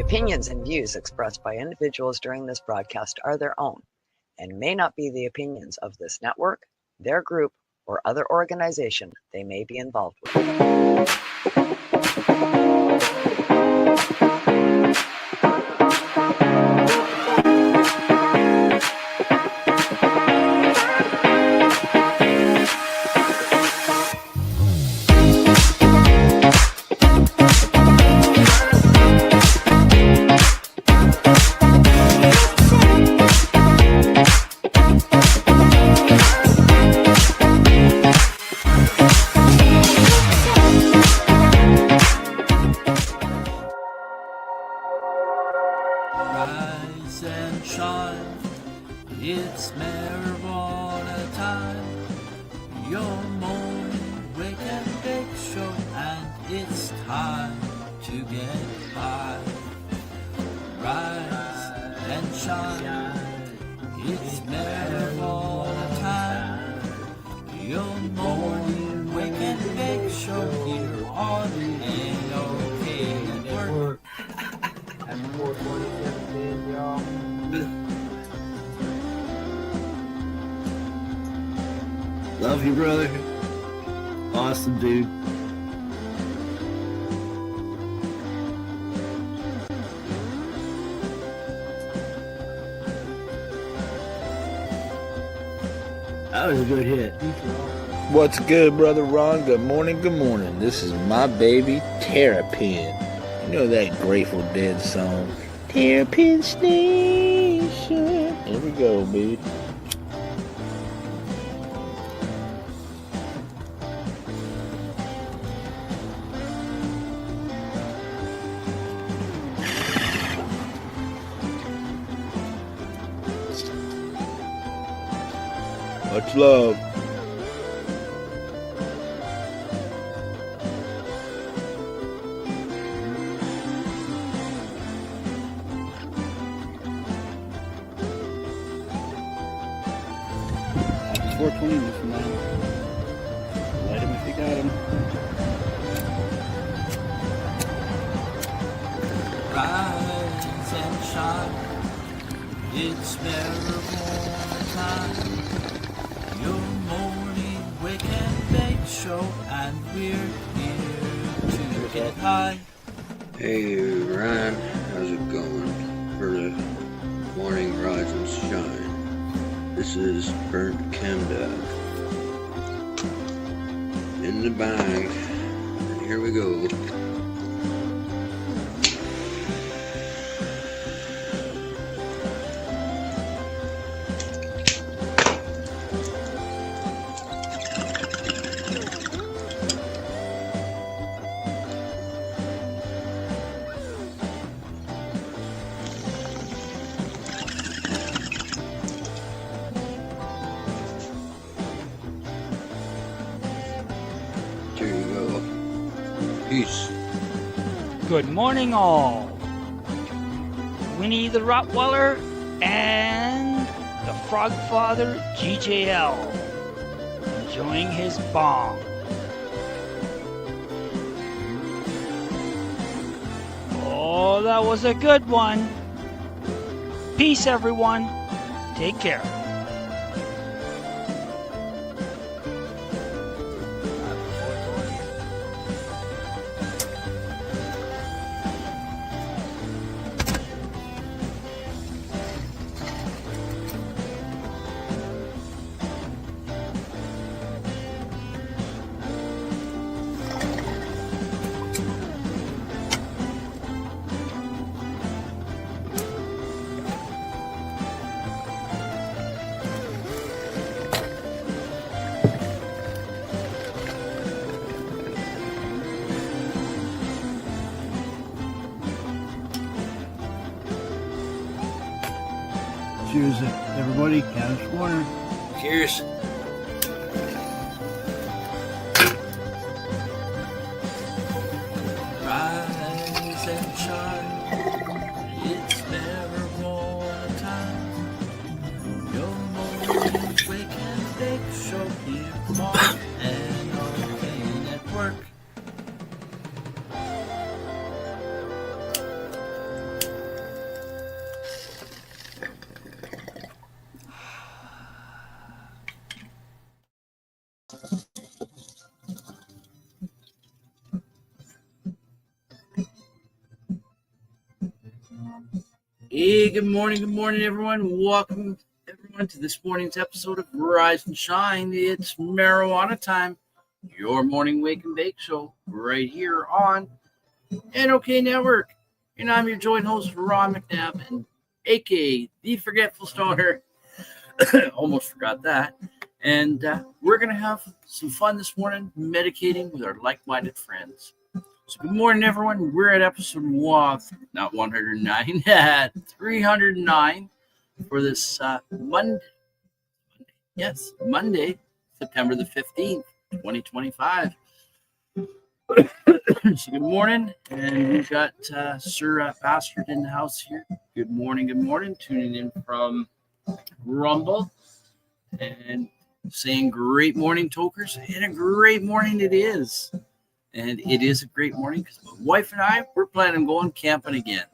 opinions and views expressed by individuals during this broadcast are their own and may not be the opinions of this network, their group, or other organization they may be involved with. Rise and shine, it's marijuana time. Your morning wake and bake show, and it's time to get high. Rise and shine, it's marijuana time. Your morning wake and bake show here on NOK Network. Happy 4/27, y'all. Love you, brother. Awesome, dude. That was a good hit. What's good, Brother Ron? Good morning, good morning. This is my baby, Terrapin. You know that Grateful Dead song? Terrapin Station. Here we go, baby. Much love. Happy 420 from now. Light him if you got him. Rise and shine, it's marijuana time. Your morning wake and bake show, and we're here to get high. Hey Ryan, how's it going for the morning rise and shine? This is burnt chem dog in the bag, and here we go. There you go. Peace. Good morning, all. Winnie the Rottweiler and the Frog Father GJL enjoying his bong. Oh, that was a good one. Peace, everyone. Take care. Cheers, everybody. Candace Warner. Cheers. Rise and shine, it's marijuana time. Your morning wake and bake show here on NOK Network. Hey, good morning, everyone. Welcome, everyone, to this morning's episode of Rise and Shine. It's marijuana time, your morning wake and bake show, right here on NOK Network. And I'm your joint host, Ron McNabb, and aka the Forgetful Stoner. Almost forgot that. And we're going to have some fun this morning, medicating with our like-minded friends. So good morning, everyone. We're at episode not 109, 309 for this Monday. Yes, Monday, September the 15th, 2025. So good morning, and we've got Sir Bastard in the house here. Good morning, tuning in from Rumble and saying great morning, tokers, and a great morning it is. And it is a great morning because my wife and I, we're planning on going camping again.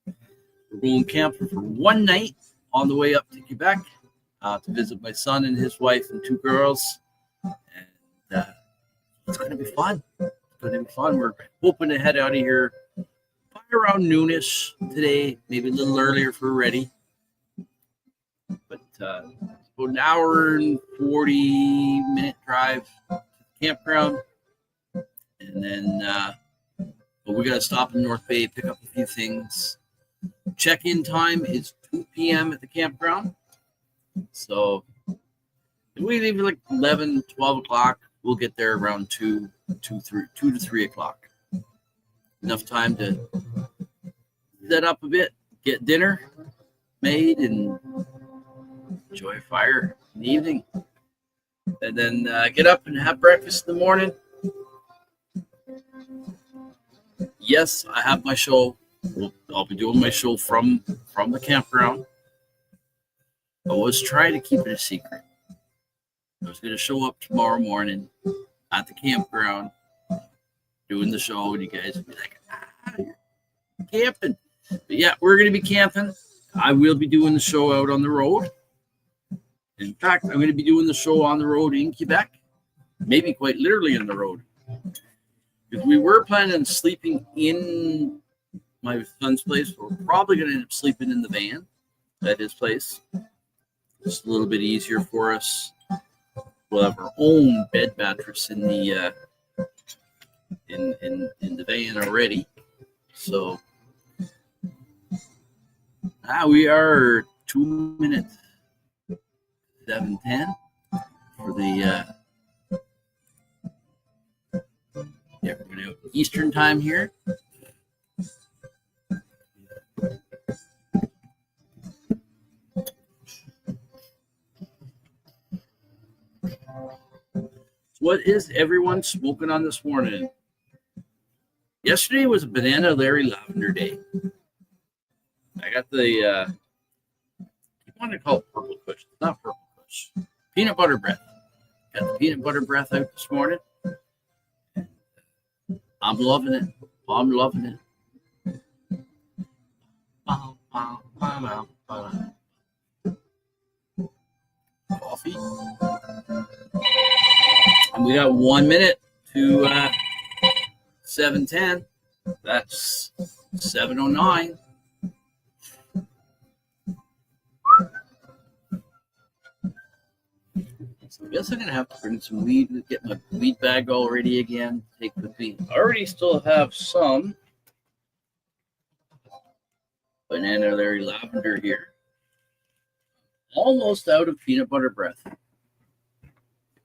We're going camping for one night on the way up to Quebec to visit my son and his wife and two girls. And it's going to be fun. We're hoping to head out of here by around noonish today, maybe a little earlier if we're ready. But about an hour and 40-minute drive to the campground. And then we got to stop in North Bay, pick up a few things. Check-in time is 2 p.m. at the campground. So if we leave at like 11, 12 o'clock, we'll get there around 2 to 3 o'clock. Enough time to set up a bit, get dinner made, and enjoy a fire in the evening. And then get up and have breakfast in the morning. Yes, I have my show. I'll be doing my show from the campground. I was trying to keep it a secret. I was going to show up tomorrow morning at the campground doing the show, and you guys would be like, you're camping. But yeah, we're going to be camping. I will be doing the show out on the road. In fact, I'm going to be doing the show on the road in Quebec, maybe quite literally on the road. If we were planning on sleeping in my son's place, we're probably going to end up sleeping in the van at his place. It's a little bit easier for us. We'll have our own bed mattress in the in the van already. So now we are 2 minutes 7:10 for the. Yeah, we're going to Eastern time here. What is everyone smoking on this morning? Yesterday was a Banana Larry Lavender Day. I got the, you want to call it purple kush. It's not purple kush. Peanut butter breath. Got the peanut butter breath out this morning. I'm loving it. Coffee. And we got 1 minute to 7:10. That's 7:09. So I guess I'm gonna have to bring some weed, get my weed bag all ready again. Take with me. I already still have some Banana Larry Lavender here. Almost out of peanut butter breath.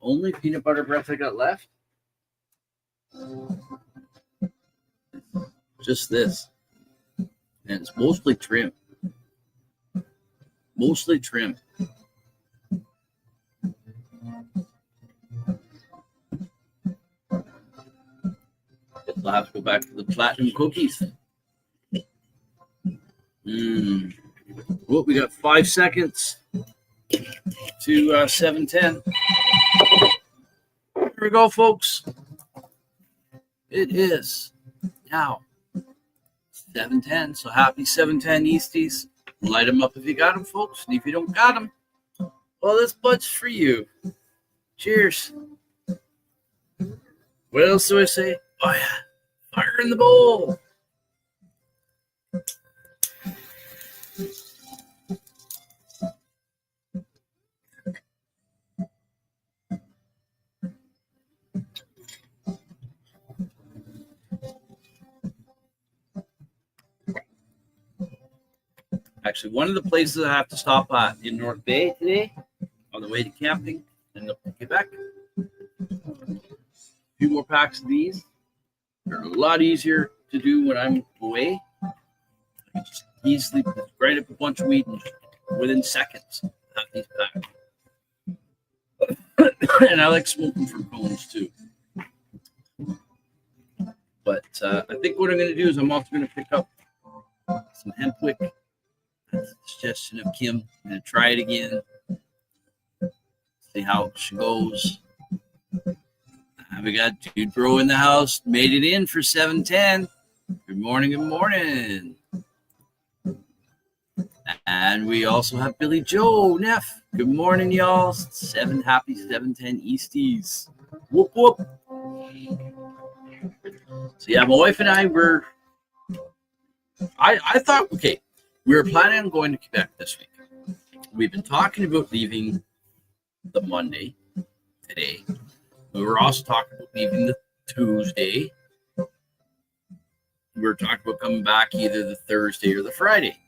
Only peanut butter breath I got left. Just this. And it's mostly trim. I'll have to go back to the platinum cookies. Well, we got 5 seconds to 7:10. Here we go, folks. It is now 7:10. So happy 7:10 Easties. Light them up if you got them, folks. And if you don't got them, well, this bud's for you. Cheers. What else do I say? Oh, yeah. Fire in the bowl. Actually, one of the places I have to stop at in North Bay today on the way to camping and up to Quebec. A few more packs of these. They're a lot easier to do when I'm away. I can just easily grind up a bunch of weed and within seconds have these packed. And I like smoking from cones too. But I think what I'm going to do is I'm also going to pick up some hemp wick. That's a suggestion of Kim. I'm going to try it again. See how she goes. We got Dude Bro in the house. Made it in for 7:10. Good morning, good morning. And we also have Billy Joe Neff. Good morning, y'all. Happy 7:10 Easties. Whoop whoop. So yeah, my wife and I were. I thought, okay, we were planning on going to Quebec this week. We've been talking about leaving the Monday today. We were also talking about leaving the Tuesday. We were talking about coming back either the Thursday or the Friday.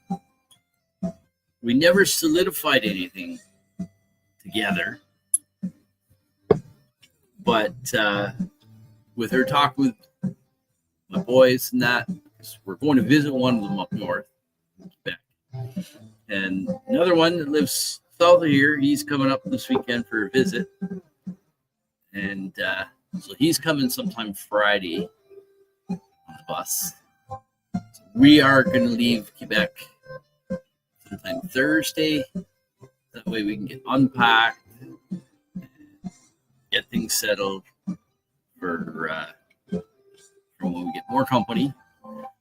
We never solidified anything together. But with her talk with my boys and that, we're going to visit one of them up north, Quebec. And another one that lives south of here, he's coming up this weekend for a visit. And so he's coming sometime Friday on the bus. So we are going to leave Quebec sometime Thursday. That way we can get unpacked, get things settled for when we get more company.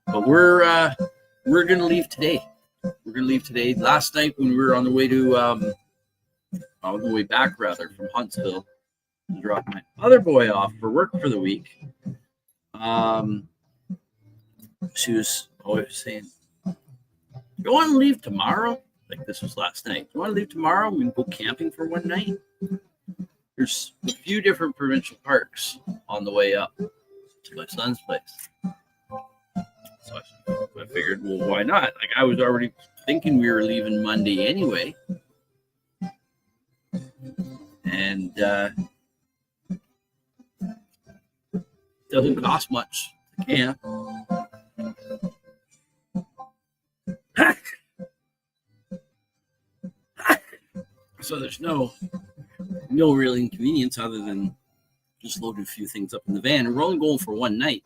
But we're going to leave today. We're going to leave today. Last night when we were on the way to on the way back rather from Huntsville, to drop my other boy off for work for the week. She was always saying, "You want to leave tomorrow?" Like this was last night. "You want to leave tomorrow? We can go camping for one night." There's a few different provincial parks on the way up to my son's place. So I figured, well, why not? Like I was already thinking we were leaving Monday anyway. And doesn't cost much to camp. So there's no real inconvenience other than just loading a few things up in the van. And we're only going for one night.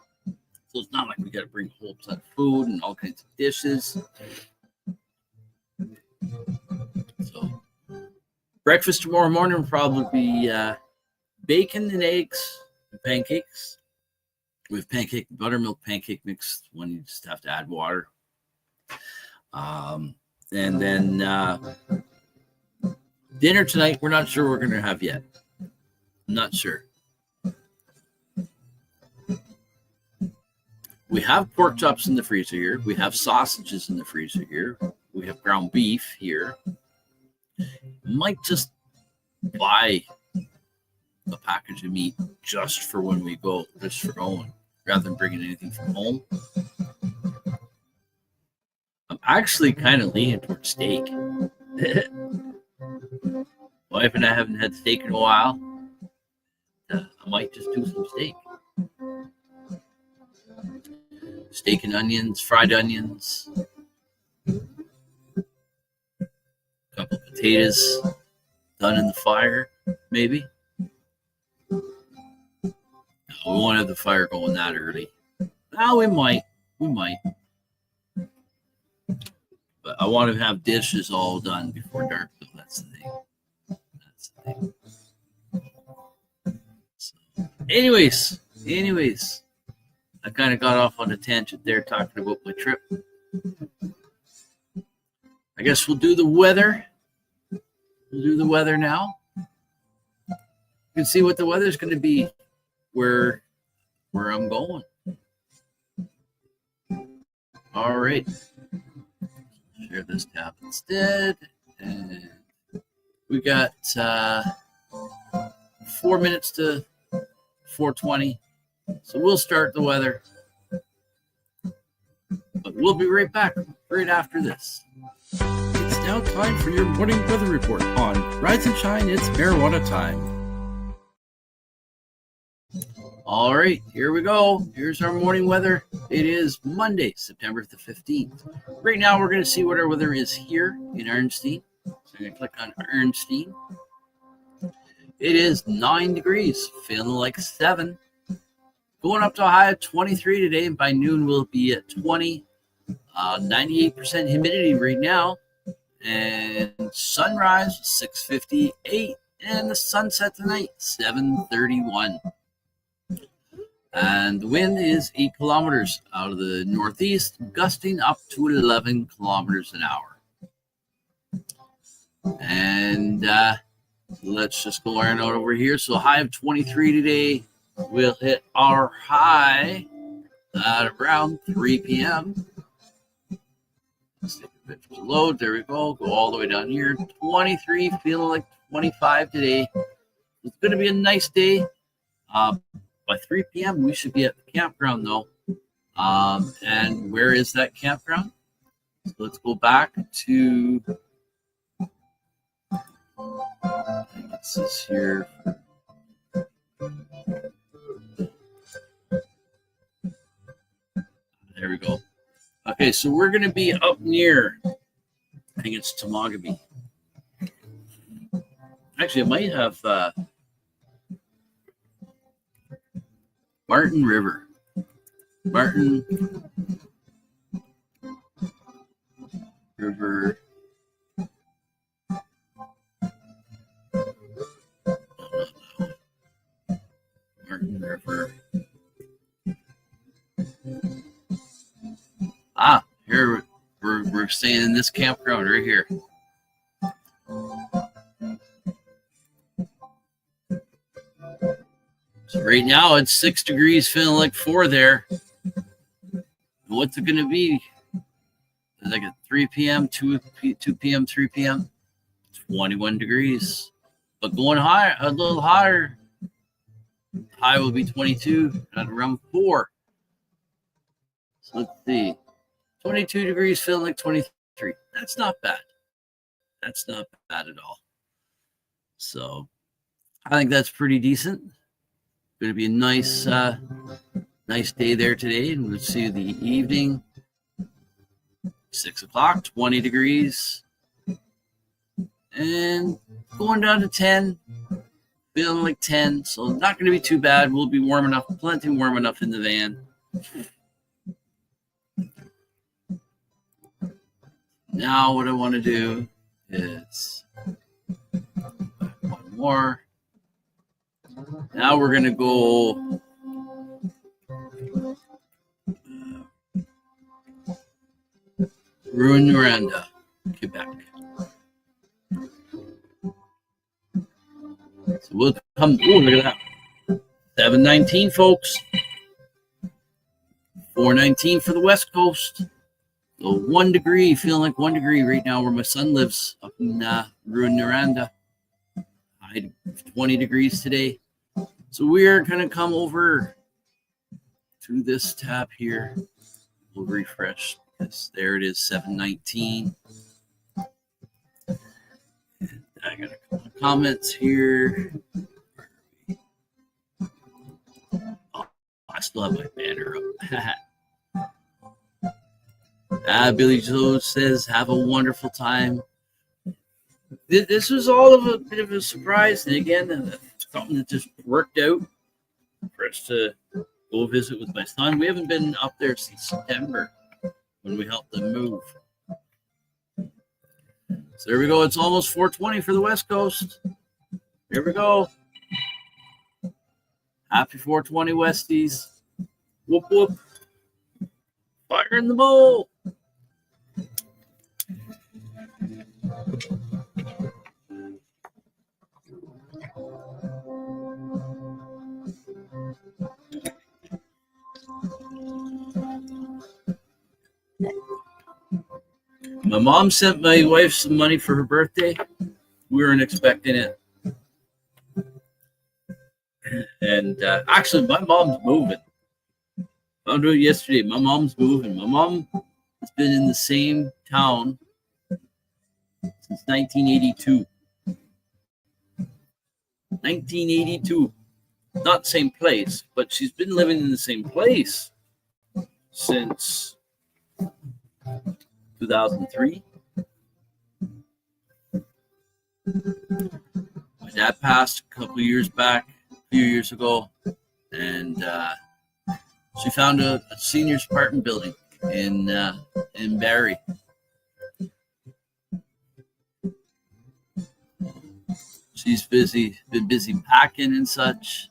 So it's not like we got to bring a whole ton of food and all kinds of dishes. So breakfast tomorrow morning will probably be bacon and eggs and pancakes. We have buttermilk pancake mix. One you just have to add water. And then dinner tonight, we're not sure we're going to have yet. I'm not sure. We have pork chops in the freezer here. We have sausages in the freezer here. We have ground beef here. Might just buy a package of meat just for when we go, just for going, rather than bringing anything from home. I'm actually kind of leaning towards steak. Wife and I haven't had steak in a while. I might just do some steak. Steak and onions, fried onions, a couple of potatoes done in the fire, maybe. No, we won't have the fire going that early. No, we might. But I want to have dishes all done before dark, though. That's the thing. So, anyways. I kind of got off on a tangent there talking about my trip. I guess we'll do the weather. We'll do the weather now. You can see what the weather's going to be where I'm going. All right. share this tab instead. And we got 4 minutes to 4:20. So we'll start the weather. But we'll be right back right after this. It's now time for your morning weather report on Rise and Shine. It's marijuana time. All right, here we go. Here's our morning weather. It is Monday, September the 15th. Right now, we're going to see what our weather is here in Ernstine. So I'm going to click on Ernstine. It is 9 degrees, feeling like 7. Going up to a high of 23 today, and by noon we'll be at 20. 98% humidity right now. And sunrise 6:58, and the sunset tonight 7:31. And the wind is 8 kilometers out of the northeast, gusting up to 11 kilometers an hour. And let's just go on out over here. So high of 23 today. We'll hit our high at around 3 p.m. Let's take a picture to load. There we go. Go all the way down here. 23, feeling like 25 today. It's going to be a nice day. By 3 p.m., we should be at the campground, though. And where is that campground? So let's go back to, I think it says here. There we go. Okay, so we're going to be up near, I think it's Tomogaby. Actually, it might have Martin River. Martin River. Martin River. Ah, here we're staying in this campground right here. So right now it's 6 degrees, feeling like 4 there. What's it going to be? It's like at 3 p.m., 2 p.m., 3 p.m. 21 degrees. But going higher, a little higher. High will be 22 at around 4. So let's see. 22 degrees, feeling like 23. That's not bad. That's not bad at all. So I think that's pretty decent. Going to be a nice day there today. And we'll see the evening. 6 o'clock, 20 degrees. And going down to 10. Feeling like 10. So not going to be too bad. We'll be warm enough, plenty warm enough in the van. Now what I want to do is one more. Now we're going to go Rouyn-Noranda, Quebec. So we'll come, oh, look at that. 7:19, folks. 4:19 for the West Coast. So 1 degree, feeling like 1 degree right now where my son lives up in Rouyn-Noranda. High 20 degrees today. So we're going to come over to this tab here. We'll refresh because there it is, 7:19. And I got a couple of comments here. Oh, I still have my banner up. Billy Joe says, have a wonderful time. This was all of a bit of a surprise. And again, something that just worked out for us to go visit with my son. We haven't been up there since September when we helped them move. So there we go. It's almost 4:20 for the West Coast. Here we go. Happy 420 Westies. Whoop, whoop. Fire in the bowl. My mom sent my wife some money for her birthday. We weren't expecting it. And actually, my mom's moving. Found out yesterday. My mom's moving. My mom has been in the same town since 1982. 1982. Not the same place, but she's been living in the same place since 2003. My dad passed a couple years back, a few years ago, and she found a senior's apartment building in Barrie. She's been busy packing and such.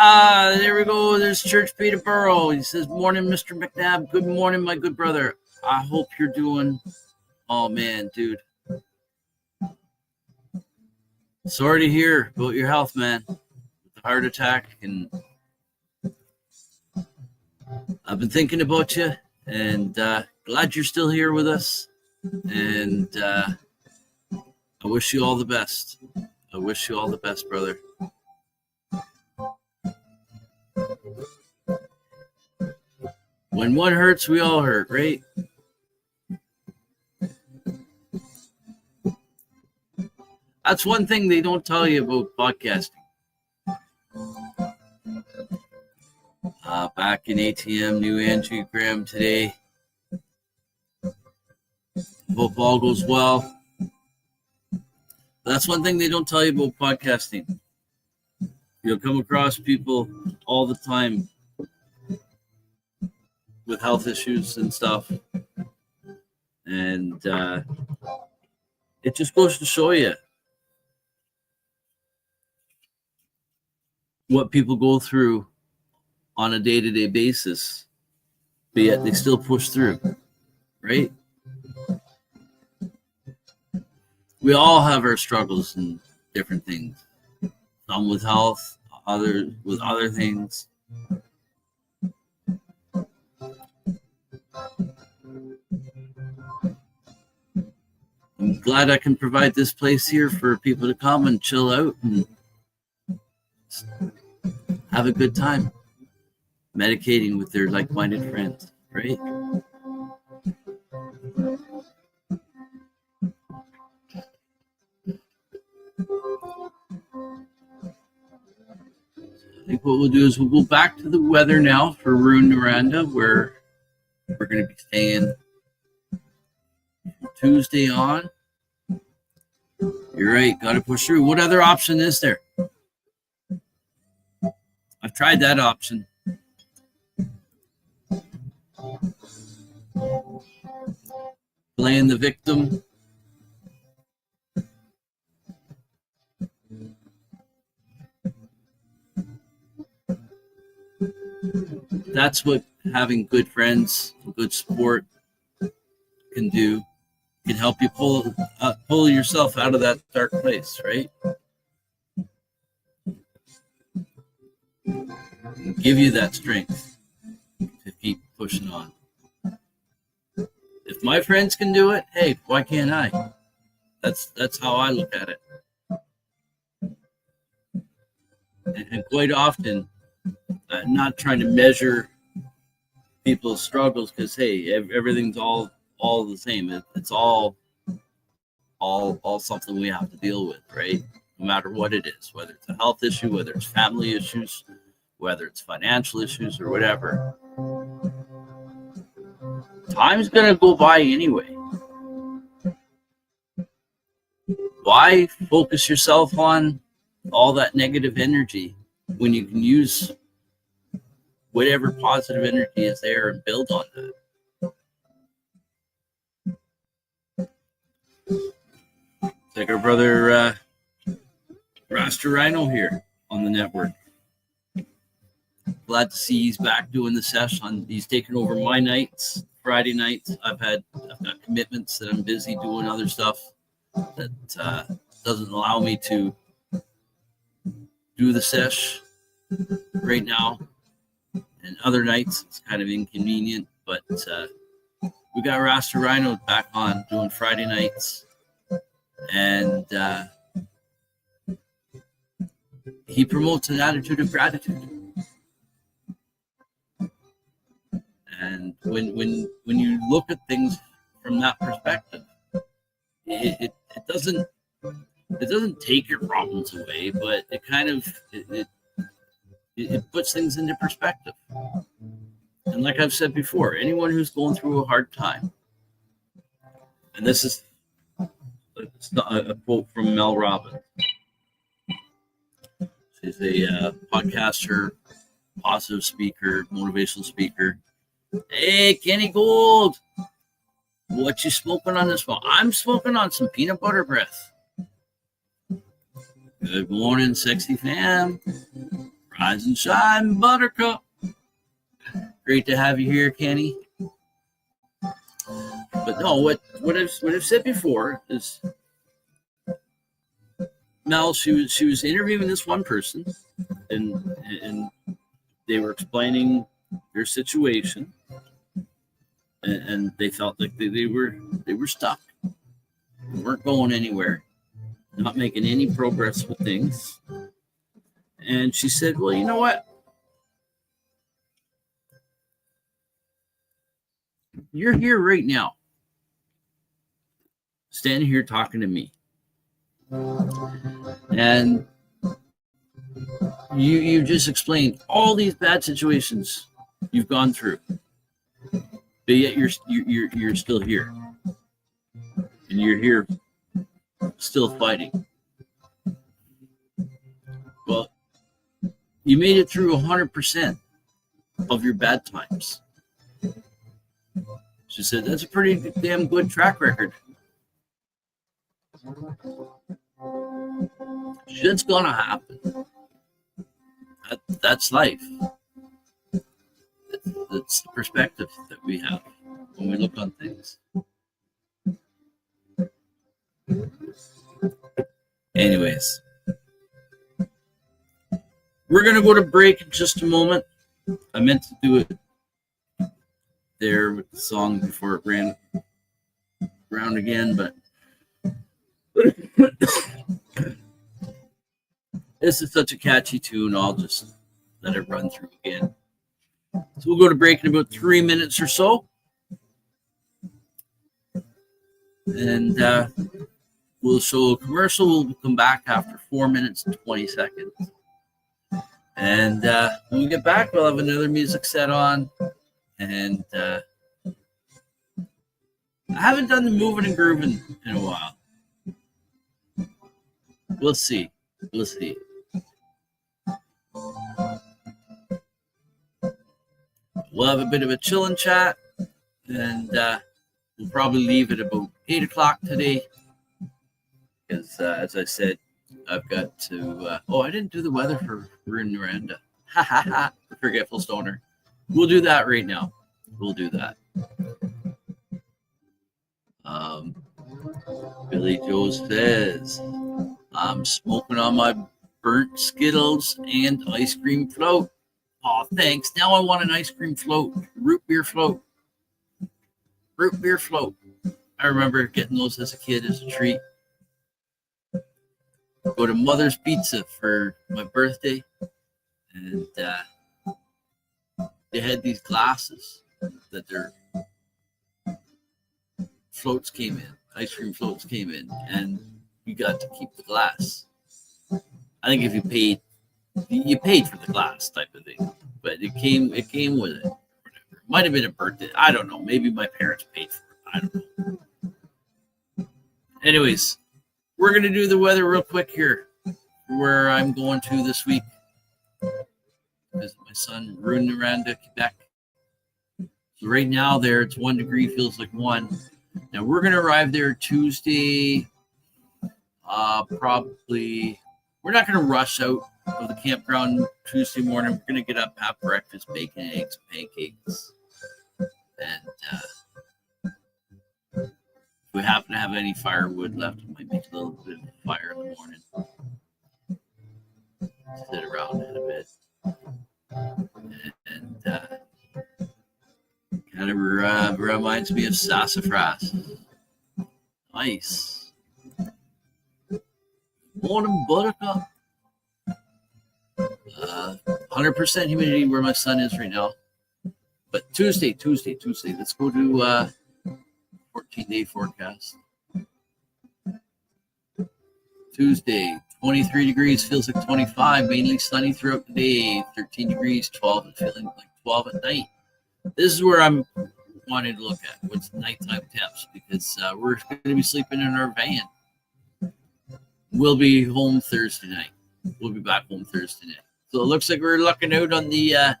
There we go. There's Church Peterborough. He says, "Morning, Mr. McNabb. Good morning, my good brother. I hope you're doing." Oh man, dude. Sorry to hear about your health, man. With the heart attack, and I've been thinking about you, and glad you're still here with us. And I wish you all the best. I wish you all the best, brother. When one hurts, we all hurt, right? That's one thing they don't tell you about podcasting. Back in ATM, new Andrew Graham today. Hope all goes well. That's one thing they don't tell you about podcasting. You'll come across people all the time with health issues and stuff. And it just goes to show you what people go through on a day-to-day basis, but yet they still push through, right? We all have our struggles and different things. Some with health, others with other things. I'm glad I can provide this place here for people to come and chill out and have a good time medicating with their like-minded friends, right? I think what we'll do is we'll go back to the weather now for Rune Noranda, where we're going to be staying Tuesday on. You're right, got to push through. What other option is there? I've tried that option. Playing the victim. That's what having good friends, good support can do. Can help you pull yourself out of that dark place, right? And give you that strength to keep pushing on. If my friends can do it, hey, why can't I? That's how I look at it. And quite often, not trying to measure people's struggles, because hey, everything's all the same. It's all something we have to deal with, right? No matter what it is, whether it's a health issue, whether it's family issues, whether it's financial issues or whatever. Time's gonna go by anyway. Why focus yourself on all that negative energy when you can use whatever positive energy is there and build on that? It's like our brother Rasta Rhino here on the network. Glad to see he's back doing the session. He's taking over my nights, Friday nights. I've got commitments that I'm busy doing other stuff that doesn't allow me to do the sesh right now. And other nights it's kind of inconvenient, but we got Rasta Rhino back on doing Friday nights, and he promotes an attitude of gratitude. And when you look at things from that perspective, it doesn't take your problems away, but it kind of it puts things into perspective. And like I've said before, anyone who's going through a hard time, and this is a quote from Mel Robbins. She's a podcaster, positive speaker, motivational speaker. Hey, Kenny Gold, what you smoking on this phone? I'm smoking on some peanut butter breath. Good morning, sexy fam. Rise and shine, Buttercup. Great to have you here, Kenny. But no, what I've said before is, Mel, she was interviewing this one person, and they were explaining their situation, and they felt like they were stuck. They weren't going anywhere, not making any progress with things. And she said, well, you know what? You're here right now, standing here talking to me. And you just explained all these bad situations you've gone through, but yet you're still here, and you're here still fighting. Well, you made it through 100% of your bad times. She said, that's a pretty damn good track record. Shit's gonna happen. That's life. That's the perspective that we have when we look on things. Anyways, we're gonna go to break in just a moment. I meant to do it there with the song before it ran around again, but this is such a catchy tune, I'll just let it run through again. So we'll go to break in about 3 minutes or so. And we'll show a commercial. We'll come back after 4 minutes and 20 seconds. And when we get back, we'll have another music set on. And I haven't done the moving and grooving in a while. We'll see. We'll see. We'll have a bit of a chillin' chat, and we'll probably leave at about 8 o'clock today. Because, as I said, I've got to... I didn't do the weather for Rune Miranda. Ha ha ha. Forgetful Stoner. We'll do that right now. We'll do that. Billy Joe says, I'm smoking on my burnt Skittles and ice cream float. Oh, thanks. Now I want an ice cream float. Root beer float. Root beer float. I remember getting those as a kid as a treat. Go to Mother's Pizza for my birthday. And they had these glasses that their floats came in. Ice cream floats came in. And you got to keep the glass. I think if you paid for the glass type of thing, but it came with it. It might have been a birthday. I don't know. Maybe my parents paid for it. I don't know. Anyways, we're gonna do the weather real quick here, where I'm going to this week. Visit my son, Rune Miranda, Quebec. So right now there, it's 1 degree, feels like 1. Now we're gonna arrive there Tuesday. Probably. We're not going to rush out of the campground Tuesday morning. We're going to get up, have breakfast, bacon, eggs, pancakes. And if we happen to have any firewood left, we might make a little bit of a fire in the morning. Sit around in a bit. And Kind of reminds me of sassafras. Nice. Morning, Buttercup. 100% humidity where my sun is right now. But Tuesday. Let's go to 14-day forecast. Tuesday, 23 degrees, feels like 25, mainly sunny throughout the day. 13 degrees, 12, and feeling like 12 at night. This is where I'm wanting to look at what's nighttime temps, because we're going to be sleeping in our van. We'll be home Thursday night. We'll be back home Thursday night. So it looks like we're looking out on the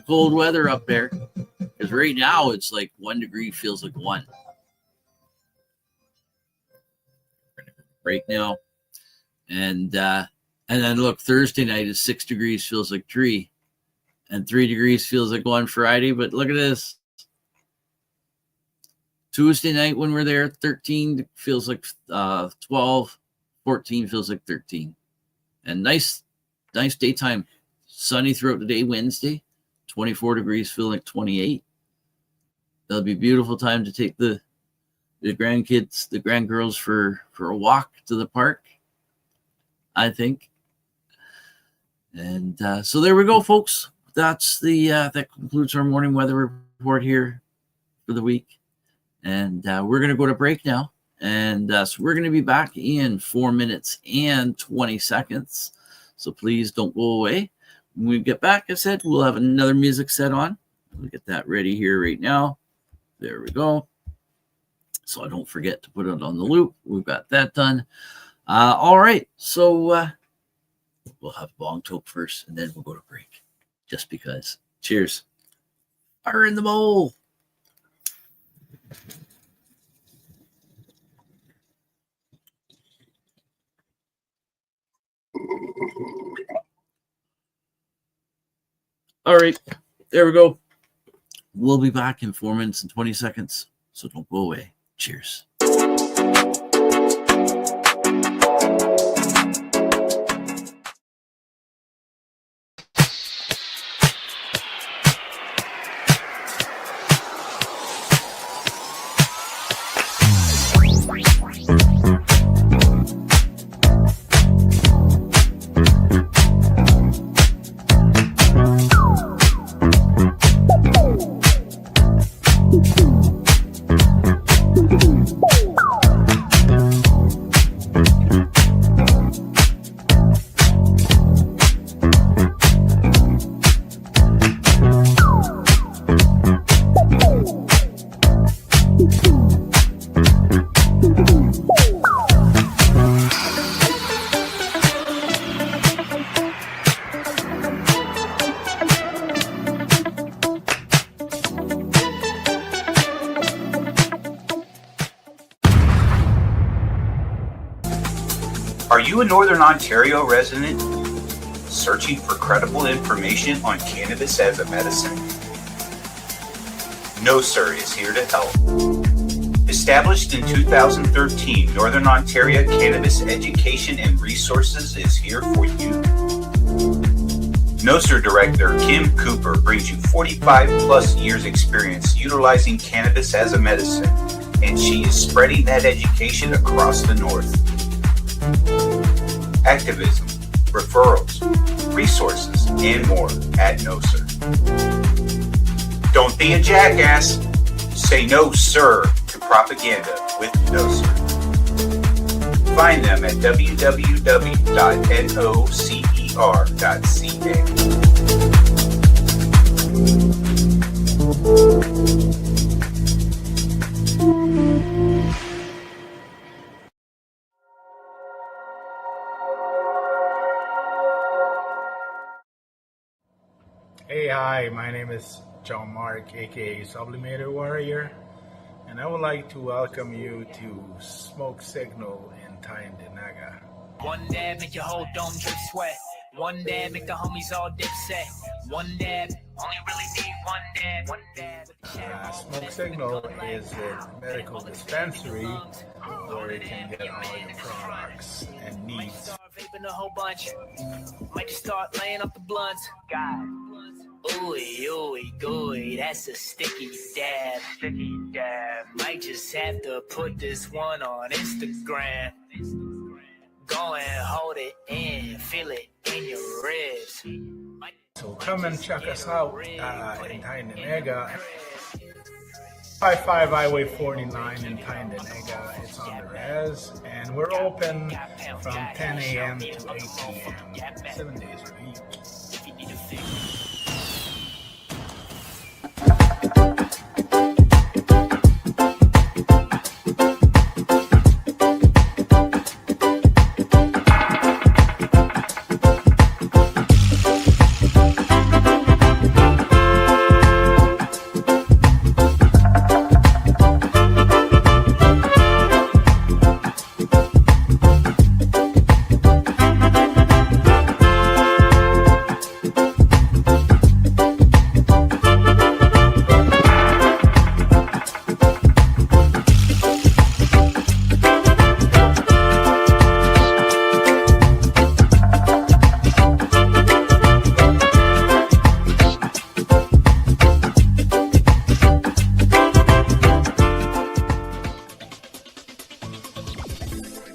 cold weather up there, because right now it's like 1 degree feels like 1. Right now, and then look, Thursday night is 6 degrees feels like 3, and 3 degrees feels like 1 Friday. But look at this. Tuesday night when we're there, 13 feels like 12, 14 feels like 13, and nice daytime, sunny throughout the day. Wednesday, 24 degrees, feel like 28. That'll be a beautiful time to take the grandkids, the grandgirls for a walk to the park, I think. And so there we go, folks. That's that concludes our morning weather report here for the week. And we're going to go to break now. And so we're going to be back in 4 minutes and 20 seconds. So please don't go away. When we get back, I said, we'll have another music set on. We'll get that ready here right now. There we go. So I don't forget to put it on the loop. We've got that done. All right. So we'll have bong toke first, and then we'll go to break. Just because. Cheers. Fire in the bowl. All right, there we go. We'll be back in 4 minutes and 20 seconds, so don't go away. Cheers. Are you a Northern Ontario resident searching for credible information on cannabis as a medicine? No Sir is here to help. Established in 2013, Northern Ontario Cannabis Education and Resources is here for you. No Sir Director Kim Cooper brings you 45 plus years experience utilizing cannabis as a medicine, and she is spreading that education across the North. Activism, referrals, resources, and more at No Sir. Don't be a jackass. Say no, sir, to propaganda with No Sir. Find them at www.nocer.ca. Hey, hi, my name is John Mark, aka Sublimator Warrior, and I would like to welcome you to Smoke Signal in Tyndinaga. One dab make your whole dome drip sweat. One dab make the homies all dip set. One dab, only really need one dab. One dab. Smoke Signal is a medical dispensary where you can get all your products and needs. Vaping a whole bunch. Might just start laying up the blunts. God. Ooey, ooey, gooey. that's a sticky dab. Sticky dab. Might just have to put this one on Instagram. Go and hold it in, feel it in your ribs. So come and check us out in Tyndonega. 55 Highway 49 in Tyndonega. It's on the res, and we're open from 10 a.m. to 8 p.m. 7 days a week.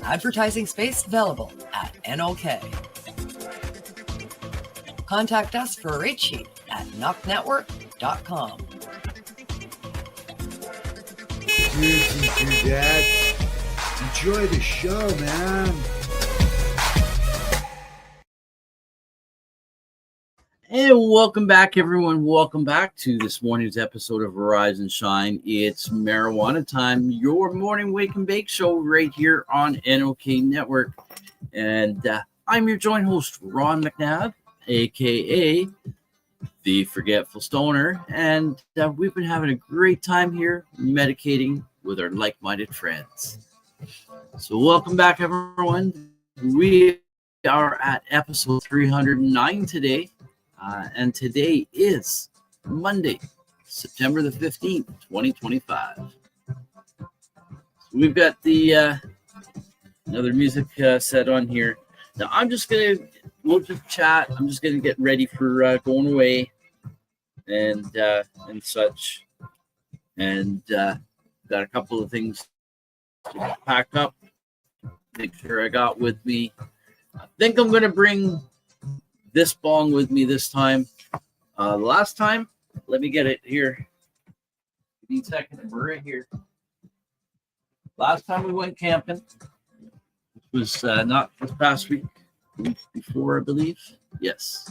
Advertising space available at NOK. Contact us for a rate sheet at NOKNetwork.com. Dudes and dudettes, enjoy the show, man. And welcome back, everyone. Welcome back to this morning's episode of Rise and Shine. It's marijuana time, your morning wake and bake show right here on NOK Network. And I'm your joint host, Ron McNabb, a.k.a. the Forgetful Stoner. And we've been having a great time here medicating with our like-minded friends. So welcome back, everyone. We are at episode 309 today. And today is Monday, September the 15th, 2025. So we've got the another music set on here. Now we'll just chat. I'm just gonna get ready for going away and such. And got a couple of things to pack up. Make sure I got with me. I think I'm gonna bring this bong with me this time. Last time, let me get it here. Give me a second, we're right here. Last time we went camping, it was not this past week, the week before, I believe. Yes.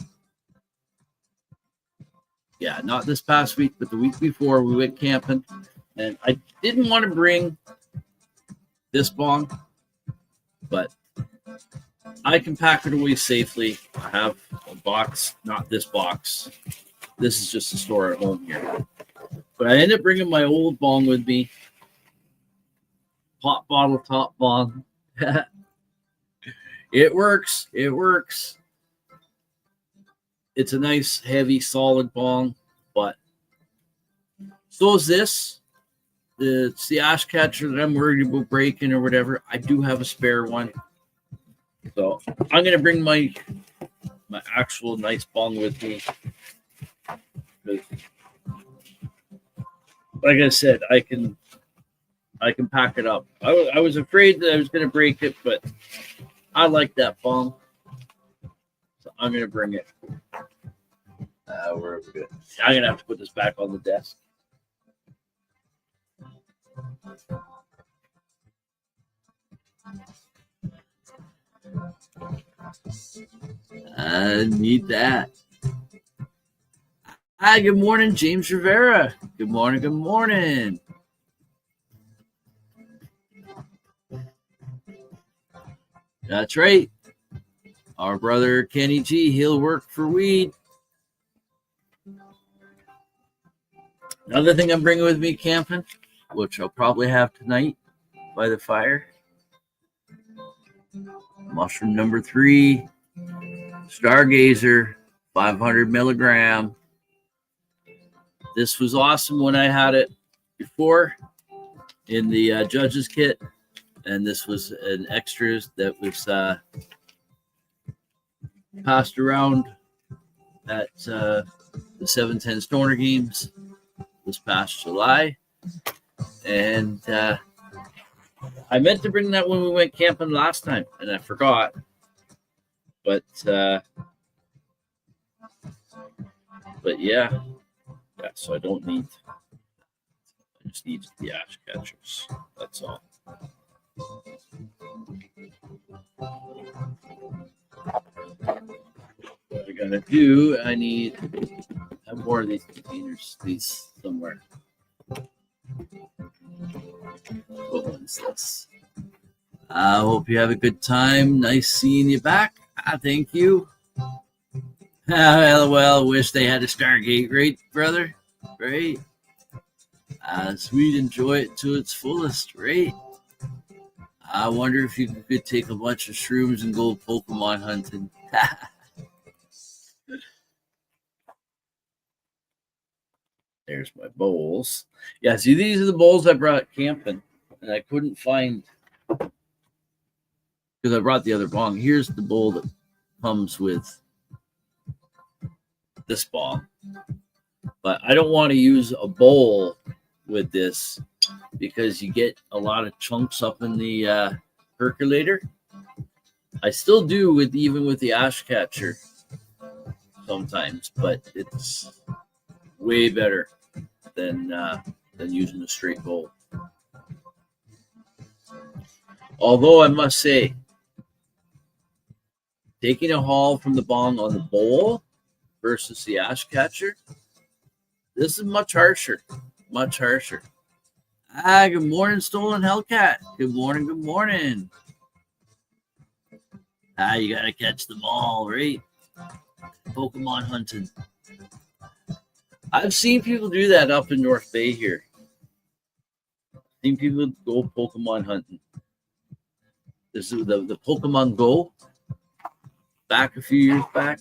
Yeah, not this past week, but the week before we went camping. And I didn't want to bring this bong, but I can pack it away safely. I have a box, not this box. This is just a store at home here. But I ended up bringing my old bong with me. Pop bottle top bong. It works. It works. It's a nice, heavy, solid bong. But so is this. It's the ash catcher that I'm worried about breaking or whatever. I do have a spare one. So I'm gonna bring my actual nice bong with me. Like I said, I can pack it up. I was afraid that I was gonna break it, but I like that bong, so I'm gonna bring it. We're good. I'm gonna have to put this back on the desk. I need that. Hi, good morning, James Rivera. Good morning, good morning. That's right. Our brother Kenny G, he'll work for weed. Another thing I'm bringing with me camping, which I'll probably have tonight by the fire. Mushroom number 3, Stargazer, 500 milligram. This was awesome when I had it before in the judge's kit, and this was an extras that was passed around at the 710 Stoner games. this past July. And I meant to bring that when we went camping last time, and I forgot. But yeah, so I don't need. I just need the ash catchers. That's all. What I gotta do, I need more of these containers, these somewhere. What one's this? I hope you have a good time. Nice seeing you back. Thank you. Well, wish they had a Stargate, right, brother? Right? We'd enjoy it to its fullest, right? I wonder if you could take a bunch of shrooms and go Pokemon hunting. There's my bowls. Yeah, see, these are the bowls I brought camping, and I couldn't find because I brought the other bong. Here's the bowl that comes with this bong, but I don't want to use a bowl with this because you get a lot of chunks up in the percolator. I still do even with the ash catcher sometimes, but it's way better than using a straight bowl. Although I must say, taking a haul from the bong on the bowl versus the ash catcher, this is much harsher. Much harsher. Good morning, Stolen Hellcat. Good morning, good morning. You gotta catch them all, right? Pokemon hunting. I've seen people do that up in North Bay here. Seen people go Pokemon hunting. This is the Pokemon Go. Back a few years back.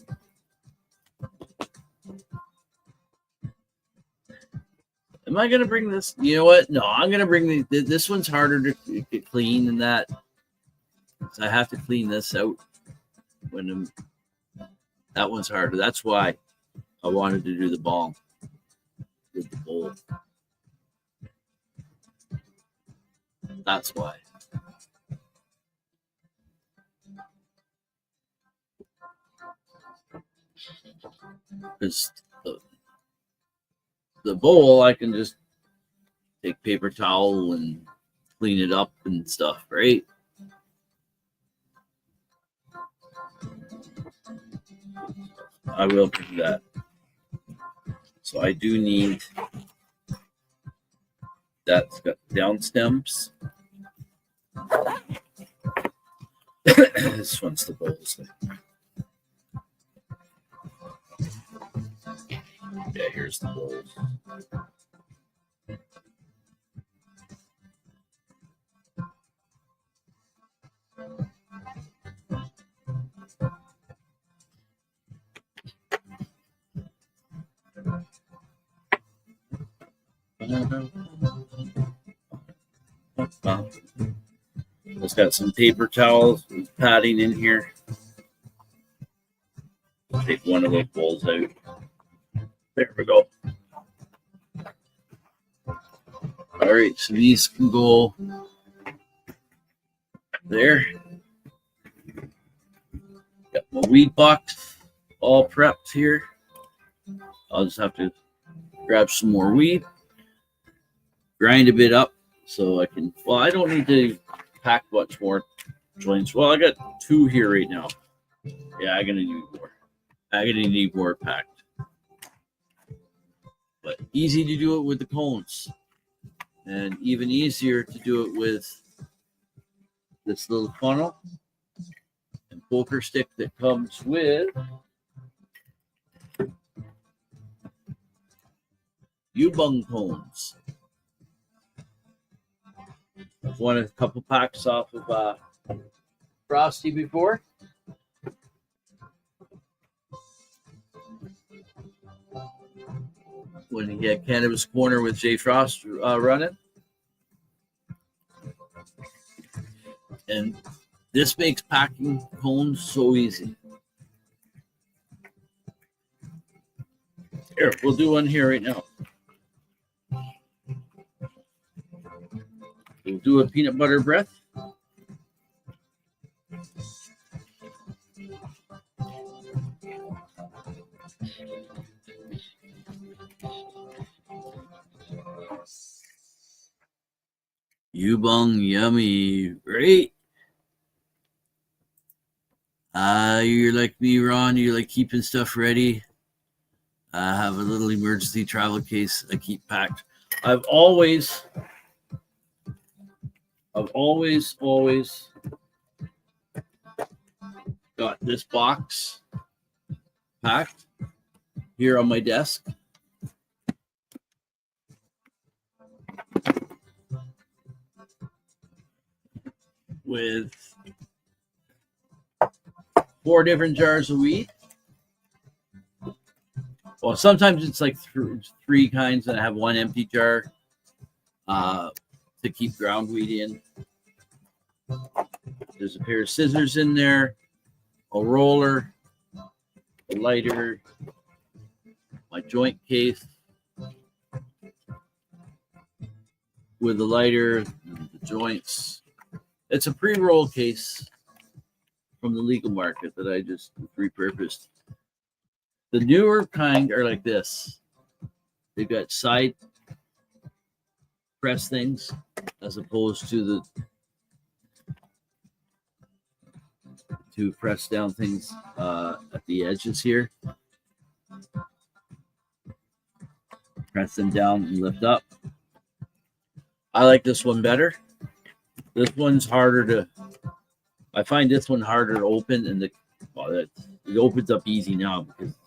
Am I going to bring this? You know what? No, I'm going to bring this one's harder to get clean than that. So I have to clean this out that one's harder. That's why I wanted to do the bong with the bowl. That's why. Because the bowl, I can just take paper towel and clean it up and stuff, right? I will do that. So I do need that's got down stems. This one's the bowls. Yeah, here's the bowls. It's got some paper towels with padding in here. Take one of those bowls out. There we go. All right, so these can go there. Got my weed box all prepped here. I'll just have to grab some more weed, grind a bit up so I can, well, I don't need to pack much more joints. Well, I got 2 here right now. Yeah, I'm going to need more. I'm going to need more packed. But easy to do it with the cones. And even easier to do it with this little funnel and poker stick that comes with U-bung cones. I've won a couple packs off of Frosty before. When he had Cannabis Corner with Jay Frost running. And this makes packing cones so easy. Here, we'll do one here right now. We'll do a peanut butter breath. Yubong yummy, great. You're like me, Ron. You like keeping stuff ready. I have a little emergency travel case I keep packed. I've always got this box packed here on my desk. With 4 different jars of weed. Well, sometimes it's like 3 kinds, and I have 1 empty jar to keep ground weed in. There's a pair of scissors in there, a roller, a lighter, my joint case with the lighter, the joints. It's a pre-roll case from the legal market that I just repurposed. The newer kind are like this. They've got side press things as opposed to press down things at the edges here. Press them down and lift up. I like this one better. This one's harder to, I find this one harder to open, and it opens up easy now because it's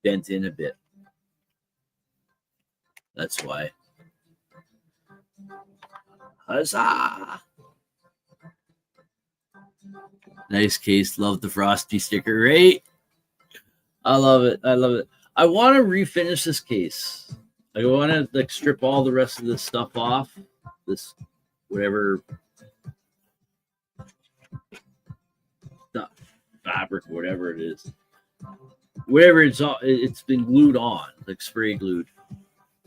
bent in a bit. That's why. Huzzah! Nice case. Love the frosty sticker, right? I love it. I love it. I want to refinish this case. I want to like strip all the rest of this stuff off. This whatever stuff, fabric, whatever it is. Whatever it's been glued on, like spray glued.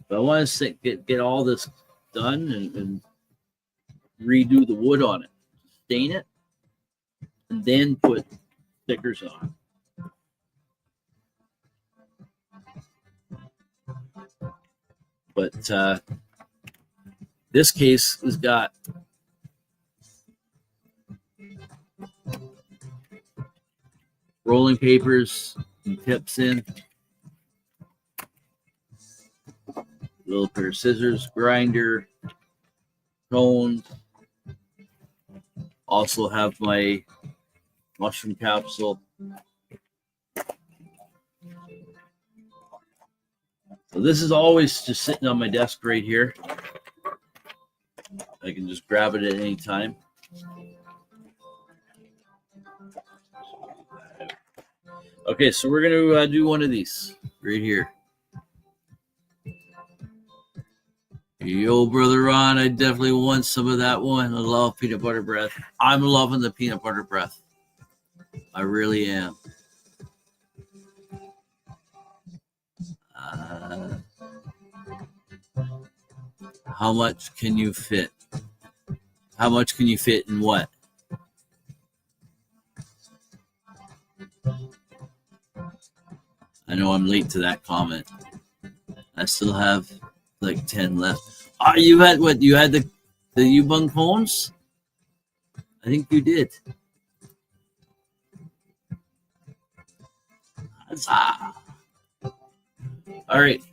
But I want to get all this done and redo the wood on it, stain it, and then put stickers on. But this case has got rolling papers and tips in, a little pair of scissors, grinder, cones. Also have my mushroom capsule. So this is always just sitting on my desk right here. I can just grab it at any time. Okay, so we're going to do one of these right here. Yo, Brother Ron, I definitely want some of that one. I love peanut butter breath. I'm loving the peanut butter breath. I really am. How much can you fit? How much can you fit in what? I know I'm late to that comment. I still have like 10 left. You had what? You had the Ubung cones? I think you did. Huzzah. All right.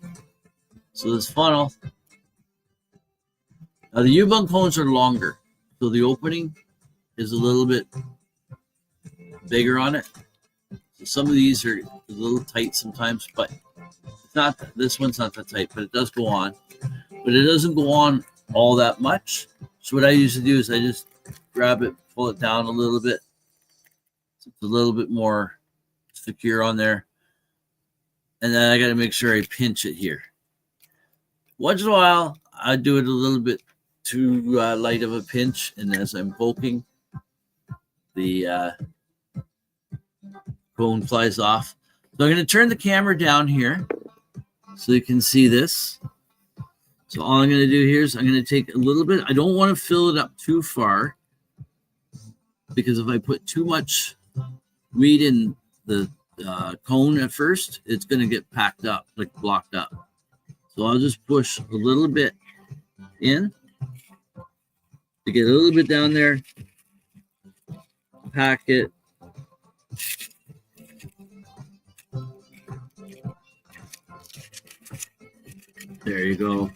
So this funnel. Now the Ubung cones are longer, so the opening is a little bit bigger on it. So some of these are a little tight sometimes, but it's not. This one's not that tight, but it does go on. But it doesn't go on all that much. So what I usually do is I just grab it, pull it down a little bit. So it's a little bit more secure on there. And then I got to make sure I pinch it here. Once in a while, I do it a little bit too light of a pinch. And as I'm poking, the cone flies off. So I'm going to turn the camera down here so you can see this. So all I'm going to do here is I'm going to take a little bit. I don't want to fill it up too far, because if I put too much weed in the cone at first, it's going to get packed up, like blocked up. So I'll just push a little bit in to get a little bit down there, pack it. There you go.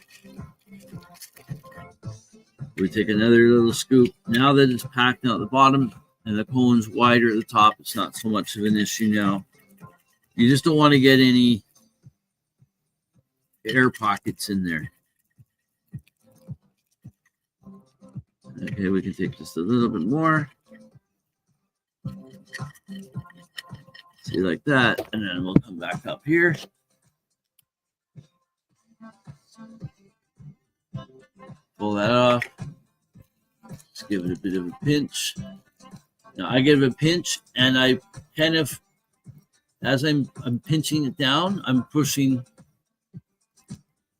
We take another little scoop. Now that it's packed out the bottom and the cone's wider at the top, it's not so much of an issue now. You just don't want to get any air pockets in there. Okay, we can take just a little bit more. See, like that, and then we'll come back up here. Pull that off. Just give it a bit of a pinch. Now I give it a pinch, and I kind of, as I'm pinching it down, I'm pushing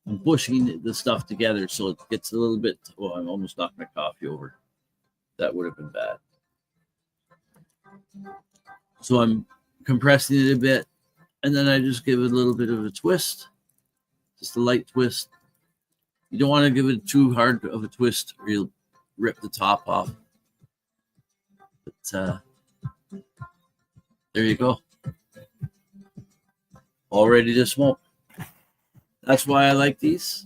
the stuff together so it gets a little bit. Oh, I'm almost knocked my coffee over. That would have been bad. So I'm compressing it a bit, and then I just give it a little bit of a twist, just a light twist. You don't want to give it too hard of a twist or you'll rip the top off. But there you go. All ready to smoke. That's why I like these.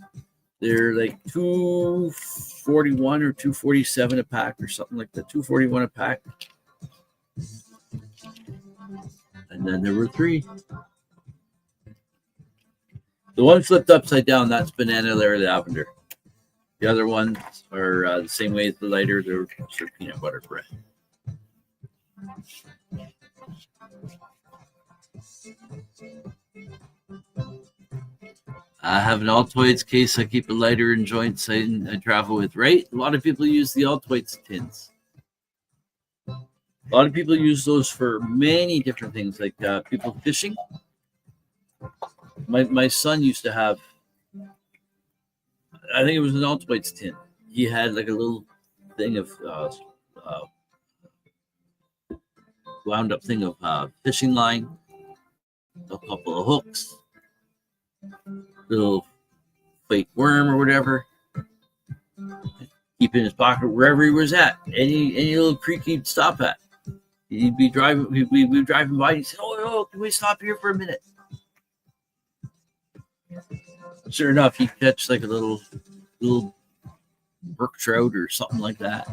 They're like $2.41 or $2.47 a pack or something like that. $2.41 a pack. And then there were 3. The one flipped upside down, that's banana layer lavender. The other ones are the same way as the lighter. They're peanut butter bread. I have an Altoids case. I keep a lighter and joints I travel with, right? A lot of people use the Altoids tins. A lot of people use those for many different things, like people fishing. My son used to have, I think it was an Altoids tin. He had like a little thing of wound up thing of fishing line, a couple of hooks, little fake worm or whatever. Keep in his pocket wherever he was at. Any little creek he'd stop at. He'd be driving. We'd be driving by. And he'd say, "Oh, can we stop here for a minute?" Sure enough, he'd catch like a little brook trout or something like that,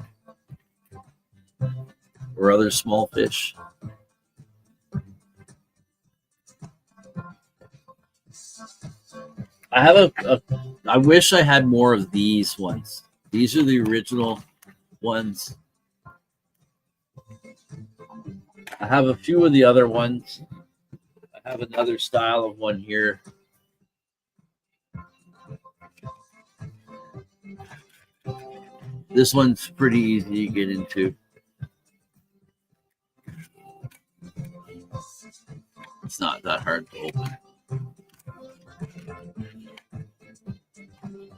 or other small fish. I have I wish I had more of these ones. These are the original ones. I have a few of the other ones. I have another style of one here. This one's pretty easy to get into. It's not that hard to open.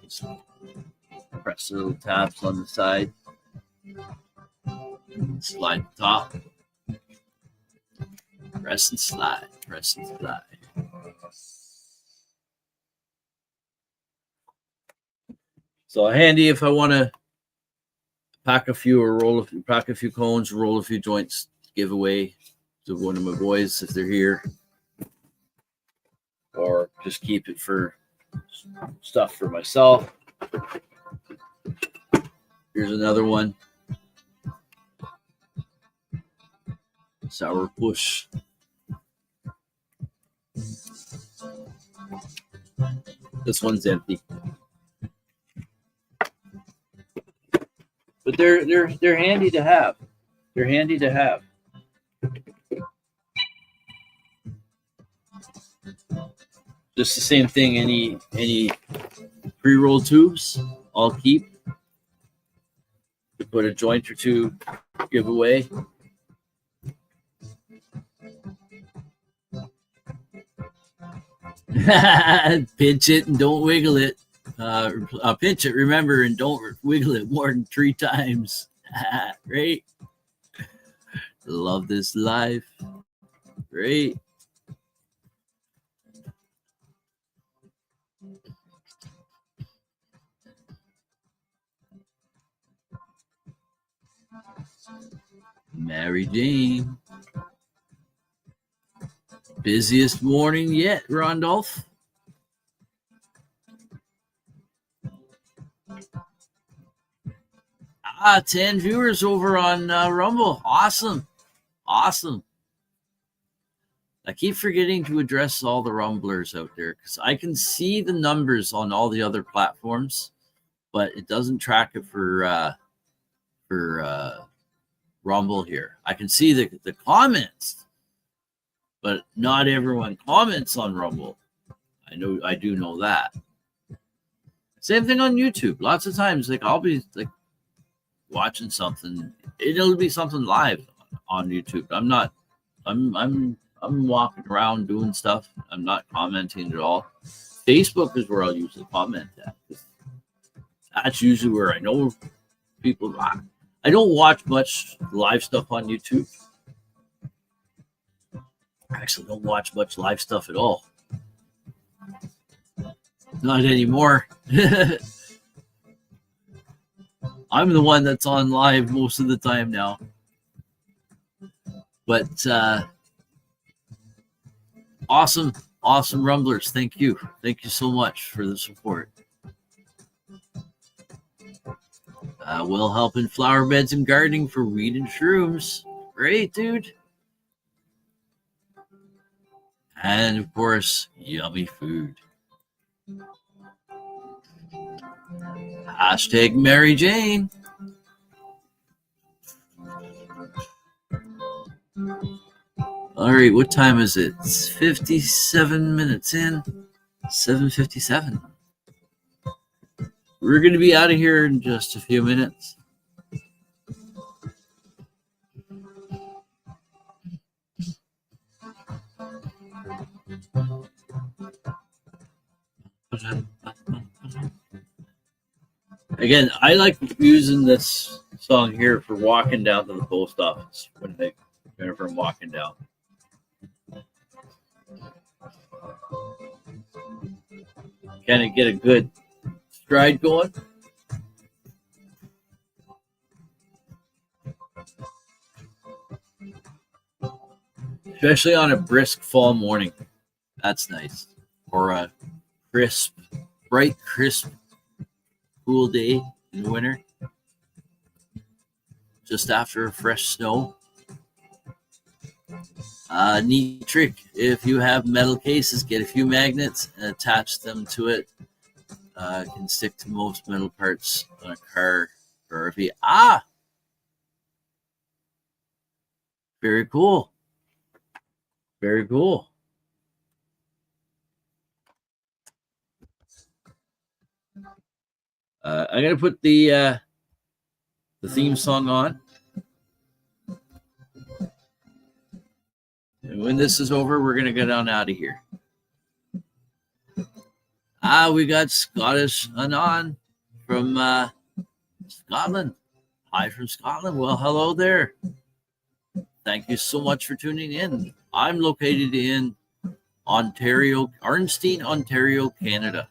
Just press the little tabs on the side. Slide the top. Press and slide. Press and slide. So handy if I want to pack a few or pack a few cones, roll a few joints, give away to one of my boys if they're here, or just keep it for stuff for myself. Here's another one. Sour push. This one's empty. But they're handy to have. They're handy to have. Just the same thing. Any pre-roll tubes, I'll keep to put a joint or two give away. Pinch it and don't wiggle it. Pinch it, remember, and don't wiggle it more than 3 times. Right? Love this life. Right? Mary Jane. Busiest morning yet, Rondolph. 10 viewers over on Rumble. Awesome. Awesome. I keep forgetting to address all the Rumblers out there because I can see the numbers on all the other platforms, but it doesn't track it for Rumble here. I can see the comments, but not everyone comments on Rumble. I do know that. Same thing on YouTube. Lots of times, like I'll be like watching something, it'll be something live on YouTube. I'm walking around doing stuff. I'm not commenting at all. Facebook is where I'll usually comment at. That's usually where I know people. I don't watch much live stuff on YouTube. I actually don't watch much live stuff at all. Not anymore. I'm the one that's on live most of the time now. But awesome Rumblers. Thank you so much for the support. Will help in flower beds and gardening for weed and shrooms. Great, dude. And of course, yummy food. Hashtag Mary Jane. All right, what time is it? It's 57 minutes in. 7:57. We're going to be out of here in just a few minutes. Again, I like using this song here for walking down to the post office whenever I'm walking down. Kind of get a good stride going. Especially on a brisk fall morning. That's nice. Or a bright, crisp, cool day in the winter. Just after a fresh snow. Neat trick. If you have metal cases, get a few magnets and attach them to it. Can stick to most metal parts on a car or a vehicle. Very cool. Very cool. I'm gonna put the theme song on, and when this is over, we're gonna get on out of here. We got Scottish Anon from Scotland. Hi from Scotland. Well, hello there. Thank you so much for tuning in. I'm located in Ontario, Ornstein, Ontario, Canada.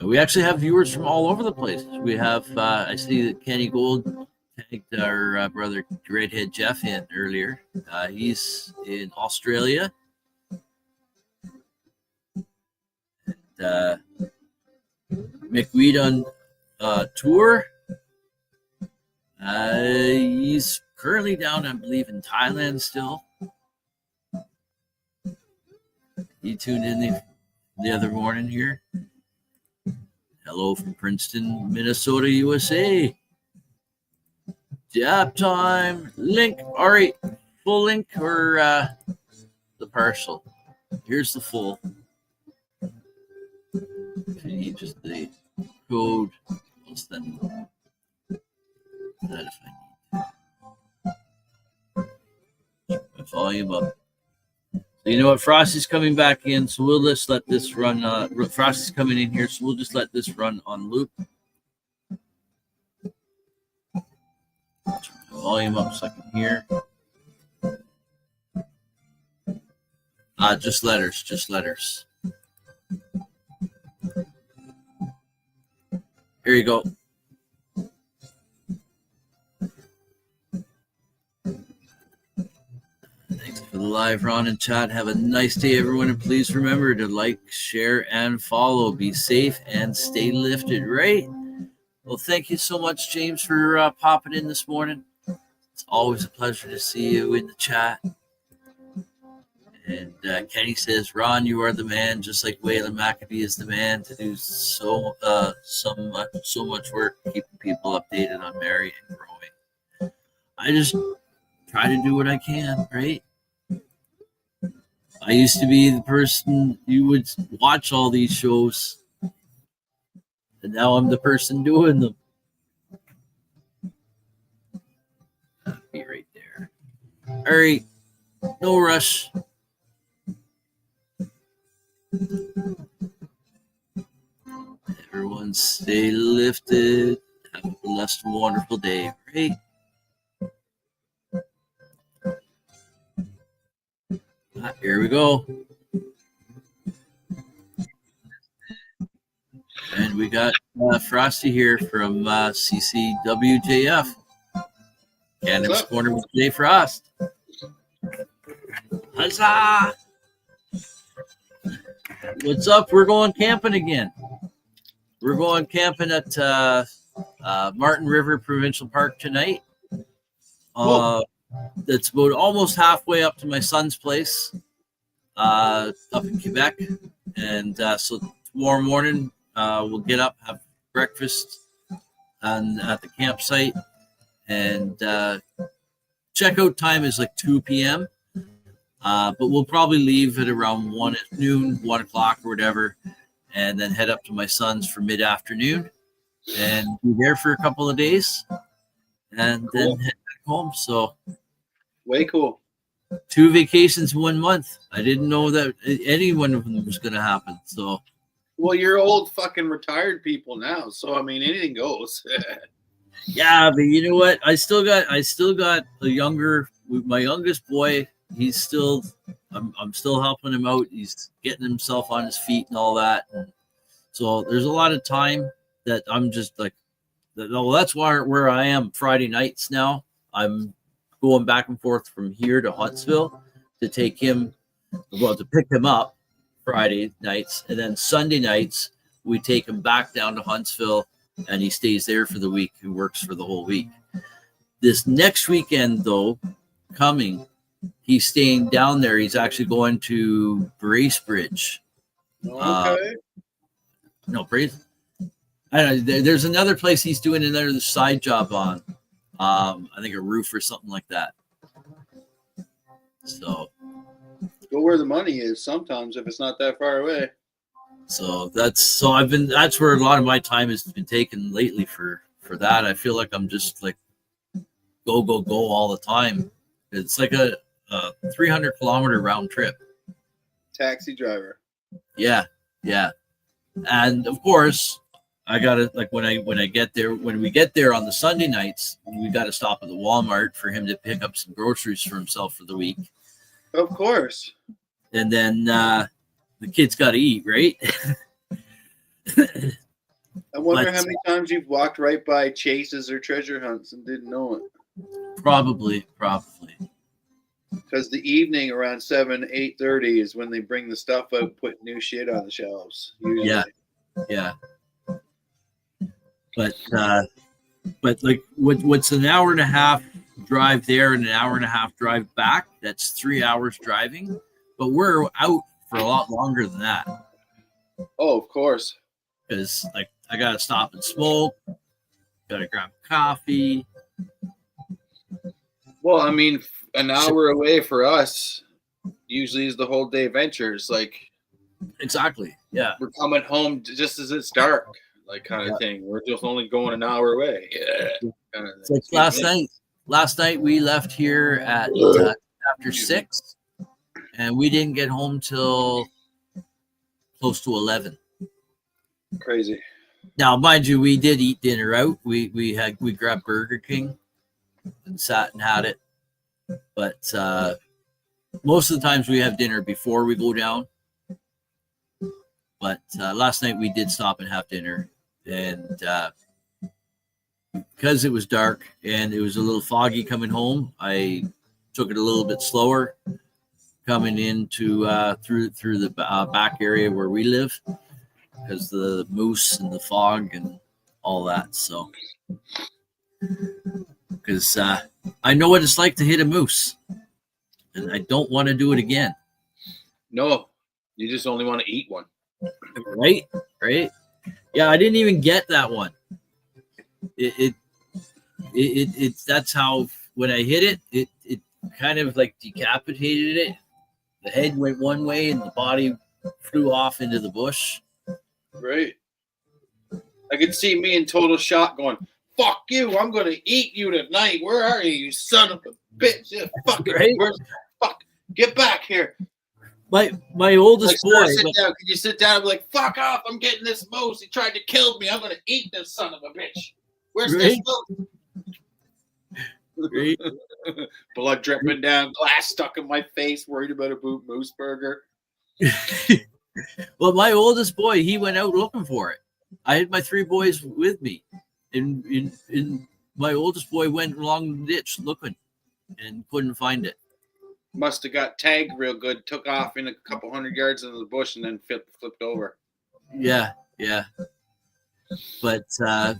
We actually have viewers from all over the place. We have, I see that Kenny Gold tagged our brother Redhead Jeff in earlier. He's in Australia. McWeed on tour. He's currently down, I believe, in Thailand still. He tuned in the other morning here. Hello from Princeton, Minnesota, USA. Jab time. Link. All right. Full link or the partial? Here's the full. If you need just the code, I'll send that if I need. My volume up. You know what? Frosty's coming back in, so we'll just let this run. Frosty's coming in here, so we'll just let this run on loop. Volume up so I can hear. Just letters. Here you go. Thanks for the live, Ron and chat. Have a nice day, everyone, and please remember to like, share, and follow. Be safe and stay lifted, right? Well, thank you so much, James, for popping in this morning. It's always a pleasure to see you in the chat. And Kenny says, Ron, you are the man, just like Waylon Maccabee is the man to do so much work keeping people updated on Mary and growing. I just try to do what I can, right? I used to be the person you would watch all these shows, and now I'm the person doing them. Be right there. All right, no rush. Everyone stay lifted. Have a blessed, wonderful day, right? Here we go. And we got Frosty here from CCWJF. Cannabis Corner with Jay Frost. Huzzah! What's up? We're going camping again. We're going camping at Martin River Provincial Park tonight. That's about almost halfway up to my son's place up in Quebec. And so tomorrow morning, we'll get up, have breakfast at the campsite. And checkout time is like 2 p.m. But we'll probably leave at around 1 o'clock or whatever, and then head up to my son's for mid-afternoon and be there for a couple of days and then head back home. So way cool. 2 vacations in 1 month. I didn't know that any one of them was going to happen. So, well, you're old fucking retired people now, so I mean anything goes. Yeah, but you know what? I still got my youngest boy. He's still, I'm still helping him out. He's getting himself on his feet and all that. And so there's a lot of time that I'm just like, well, that's where I am Friday nights now. I'm going back and forth from here to Huntsville to pick him up Friday nights. And then Sunday nights, we take him back down to Huntsville and he stays there for the week. He works for the whole week. This next weekend, though, coming, he's staying down there. He's actually going to Bracebridge. Okay. No, Brace. I don't know. There's another place he's doing another side job on. I think a roof or something like that. So go where the money is sometimes if it's not that far away. So that's where a lot of my time has been taken lately for that. I feel like I'm just like go all the time. It's like a 300-kilometer round trip. Taxi driver. Yeah. And of course, I gotta, like, when we get there on the Sunday nights, we gotta stop at the Walmart for him to pick up some groceries for himself for the week. Of course. And then the kids gotta eat, right? I wonder how many times you've walked right by chases or treasure hunts and didn't know it. Probably. Because the evening around 8:30 is when they bring the stuff out, put new shit on the shelves. Usually. Yeah. But like what's an hour and a half drive there and an hour and a half drive back? That's 3 hours driving. But we're out for a lot longer than that. Oh, of course. Because like I gotta stop and smoke, gotta grab coffee. Well, I mean, an hour away for us usually is the whole day venture. It's like exactly, yeah. We're coming home just as it's dark, like kind of thing. We're just only going an hour away. Yeah. It's like last night we left here at after 6, and we didn't get home till close to 11. Crazy. Now, mind you, we did eat dinner out. We grabbed Burger King and sat and had it. But most of the times we have dinner before we go down. But last night we did stop and have dinner, and because it was dark and it was a little foggy coming home, I took it a little bit slower coming into through the back area where we live, because the moose and the fog and all that. So, because I know what it's like to hit a moose, and I don't want to do it again. No, you just only want to eat one. Right. Yeah, I didn't even get that one. It's that's how when I hit it kind of like decapitated it. The head went one way and the body flew off into the bush. Right. I could see me in total shock going, "Fuck you! I'm gonna eat you tonight. Where are you, you son of a bitch? You fucking Right? fuck! Get back here!" My oldest boy. Sit down. Can you sit down and be like, "Fuck off! I'm getting this moose. He tried to kill me. I'm gonna eat this son of a bitch. Where's this moose?" Right? Blood dripping down, glass stuck in my face, worried about a moose burger. Well, my oldest boy, he went out looking for it. I had my 3 boys with me, and my oldest boy went along the ditch looking and couldn't find it. Must have got tagged real good, took off in a couple 100 yards into the bush, and then flipped over. Yeah. But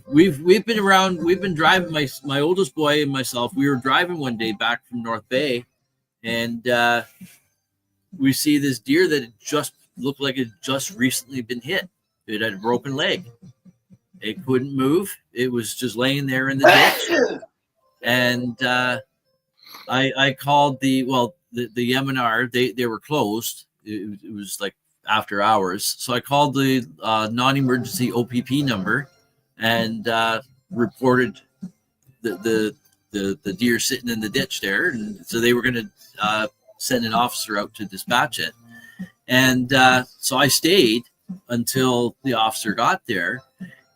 we've been around. We've been driving. My oldest boy and myself. We were driving one day back from North Bay, and we see this deer that just looked like it just recently been hit. It had a broken leg. It couldn't move. It was just laying there in the ditch. And I called the M&R. They were closed. It was like after hours. So I called the non-emergency OPP number and reported the deer sitting in the ditch there. And so they were going to send an officer out to dispatch it. And so I stayed until the officer got there,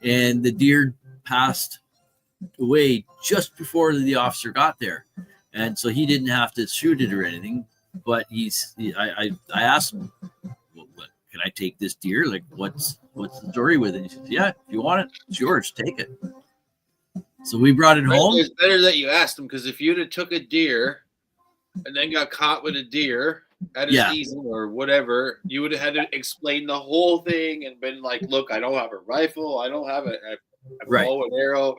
and the deer passed away just before the officer got there. And so he didn't have to shoot it or anything, but I asked him, "Can I take this deer? Like, what's the story with it?" He said, "Yeah, if you want it, it's yours. Take it." So we brought it home. It's better that you asked him, because if you'd have took a deer and then got caught with a deer at a season or whatever, you would have had to explain the whole thing and been like, "Look, I don't have a rifle. I don't have a bow and arrow."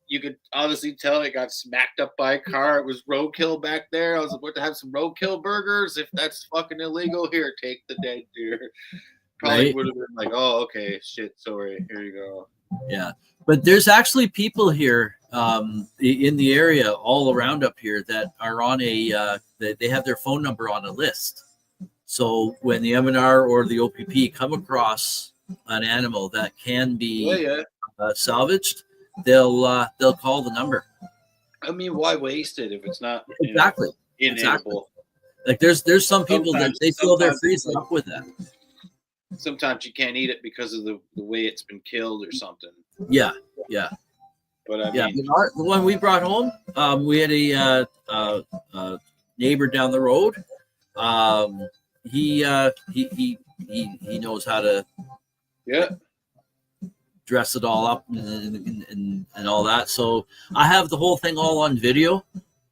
You could honestly tell it got smacked up by a car. It was roadkill back there. I was about to have some roadkill burgers. If that's fucking illegal, here, take the dead deer. Probably would have been like, "Oh, okay, shit, sorry. Here you go." Yeah, but there's actually people here in the area all around up here that are on they have their phone number on a list. So when the M&R or the OPP come across an animal that can be salvaged, they'll call the number. I mean, why waste it if it's not exactly. Like there's some people that they fill their freezer up with that. Sometimes you can't eat it because of the way it's been killed or something. Yeah. But I mean, the one we brought home, we had a neighbor down the road. He knows how to dress it all up and all that. So I have the whole thing all on video.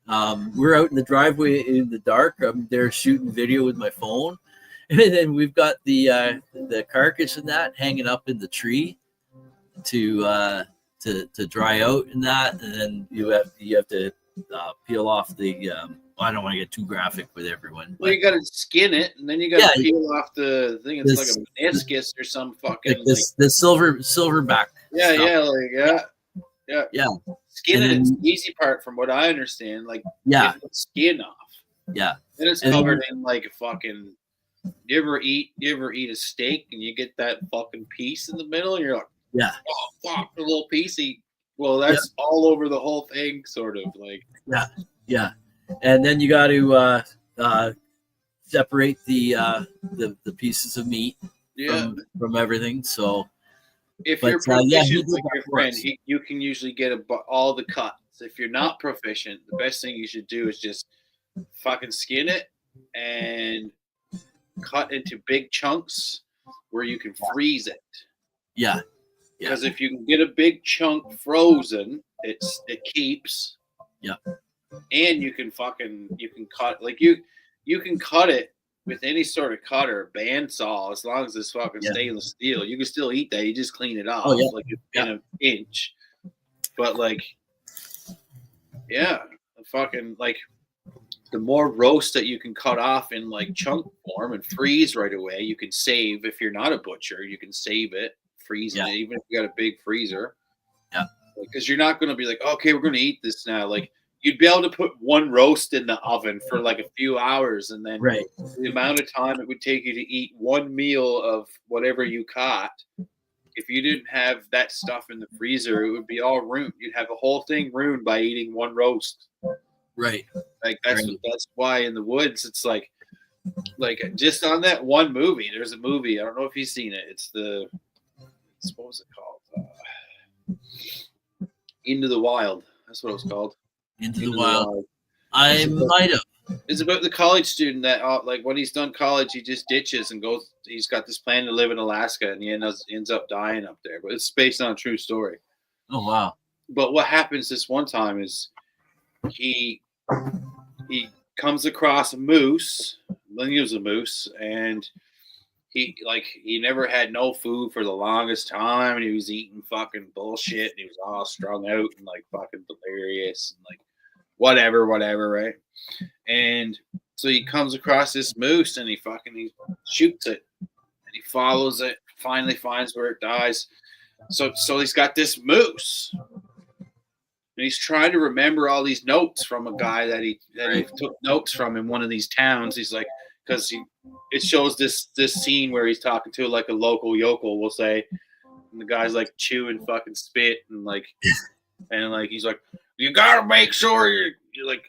We're out in the driveway in the dark. I'm there shooting video with my phone, and then we've got the carcass and that hanging up in the tree to dry out and that, and then you have to peel off the. I don't want to get too graphic with everyone. Well, you got to skin it, and then you got to peel off the thing. It's like a meniscus or some fucking the silverback. Yeah, stuff. yeah. Skinning is the easy part, from what I understand. Like, get the skin off. Yeah. Then it's covered in like a fucking. You ever eat a steak and you get that fucking piece in the middle, and you're like, oh fuck, a little piecey. Well, that's all over the whole thing, sort of like. Yeah. And then you got to separate the pieces of meat Yeah. from everything. So If But, you're yeah, he proficient, did like that your for friend, us. you can usually get all the cuts. If you're not proficient, the best thing you should do is just fucking skin it and cut into big chunks where you can freeze it. Yeah. Because if you can get a big chunk frozen, it keeps. Yeah. And you can cut like you can cut it with any sort of cutter, bandsaw, as long as it's fucking stainless steel. You can still eat that. You just clean it off like in an inch. But like, yeah, fucking like the more roast that you can cut off in like chunk form and freeze right away, you can save. If you're not a butcher, you can save it, freezing it, even if you got a big freezer. Yeah. Because you're not going to be like, okay, we're going to eat this now. Like, you'd be able to put one roast in the oven for like a few hours, and then the amount of time it would take you to eat one meal of whatever you caught. If you didn't have that stuff in the freezer, it would be all ruined. You'd have the whole thing ruined by eating one roast. Right. Like that's why in the woods it's like just on that one movie. There's a movie. I don't know if you've seen it. It's what was it called? Into the Wild. That's what it was called. Into the Wild. I might have. It's about the college student that, like, when he's done college, he just ditches and goes. He's got this plan to live in Alaska, and he ends up dying up there. But it's based on a true story. Oh wow! But what happens this one time is he comes across a moose. I think it was a moose, and he never had no food for the longest time, and he was eating fucking bullshit, and he was all strung out and like fucking delirious and like whatever, right? And so he comes across this moose and he shoots it and he follows it, finally finds where it dies. So he's got this moose and he's trying to remember all these notes from a guy that he took notes from in one of these towns. He's like, because it shows this scene where he's talking to like a local yokel, we'll say, and the guy's like chewing fucking spit and like he's like, you gotta make sure you're like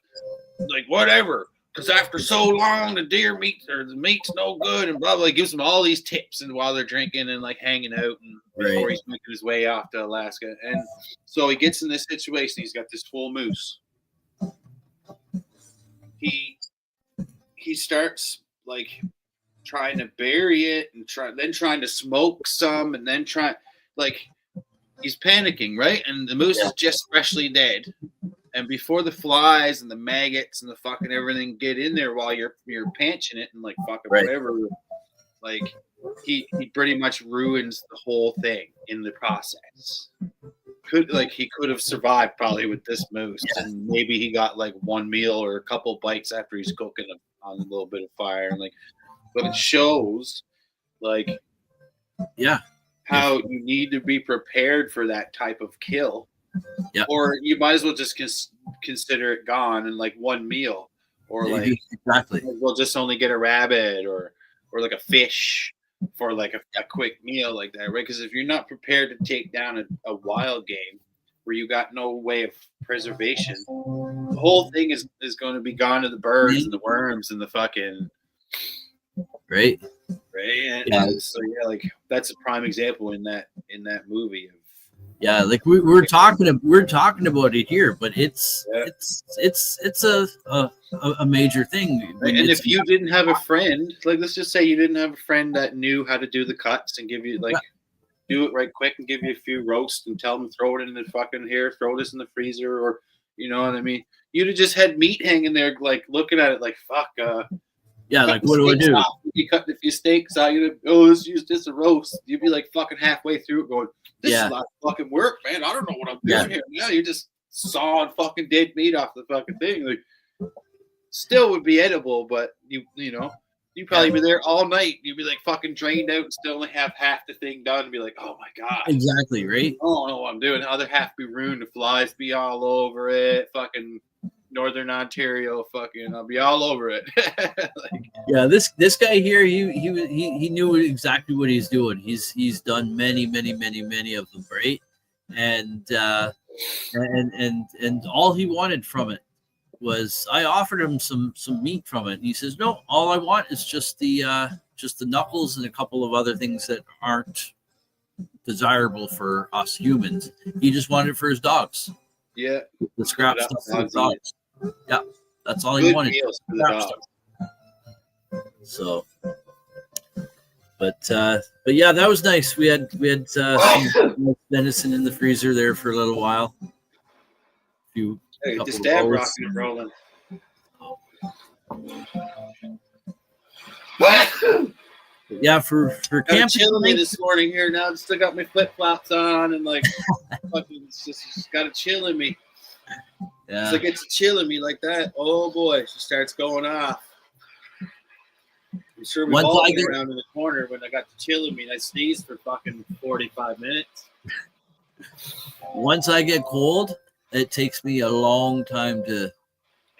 whatever, because after so long the meat's no good and blah blah. He gives them all these tips and while they're drinking and like hanging out and before he's making his way off to Alaska. And so he gets in this situation. He's got this full moose. He starts like trying to bury it and trying to smoke some and then he's panicking, right? And the moose is just freshly dead. And before the flies and the maggots and the fucking everything get in there while you're panching it and like fucking whatever, like he pretty much ruins the whole thing in the process. He could have survived probably with this moose, and maybe he got like one meal or a couple bites after he's cooking on a little bit of fire, and but it shows how you need to be prepared for that type of kill. Yeah. Or you might as well just consider it gone in like one meal, or we'll just only get a rabbit or like a fish for like a quick meal like that, right? Because if you're not prepared to take down a wild game where you got no way of preservation, the whole thing is going to be gone to the birds and the worms and the fucking right. And so like that's a prime example in that movie. Like we're talking about it here, but it's a major thing. And if you didn't have a friend, like let's just say you didn't have a friend that knew how to do the cuts and give you do it right quick and give you a few roasts and tell them throw it in the fucking throw this in the freezer, or you know what I mean, you'd have just had meat hanging there like looking at it like fuck. Like what do I do? You cut a few steaks out. Let's use this a roast. You'd be like fucking halfway through it, going, "This is a lot of fucking work, man. I don't know what I'm doing here." Now you're just sawing fucking dead meat off the fucking thing. Like, still would be edible, but you'd probably be there all night. You'd be like fucking drained out and still only have half the thing done and be like, "Oh my god!" Exactly right. I don't know what I'm doing. The other half be ruined. The flies be all over it. Fucking Northern Ontario, fucking, I'll be all over it. This guy here, he knew exactly what he's doing. He's done many of them, right? And all he wanted from it was I offered him some meat from it, and he says, "No, all I want is just the knuckles and a couple of other things that aren't desirable for us humans. He just wanted it for his dogs. Yeah, The scrap Put it up, stuff for his dogs dogs. Yeah, that's all he Good wanted. meals for the Scrap dogs. stuff. So, but yeah, that was nice. We had some venison in the freezer there for a little while. Hey, Couple this of dab rolls. rocking and rolling. Yeah, for Got camping chilling me tonight- this morning here now. Still got my flip flops on and like fucking it's just got a chill in me. Yeah. It's like it's chilling me like that. Oh boy, she starts going off. I'm sure we Once all I been get- around in the corner when I got the chill in me and I sneezed for fucking 45 minutes. Once I get cold, it takes me a long time to.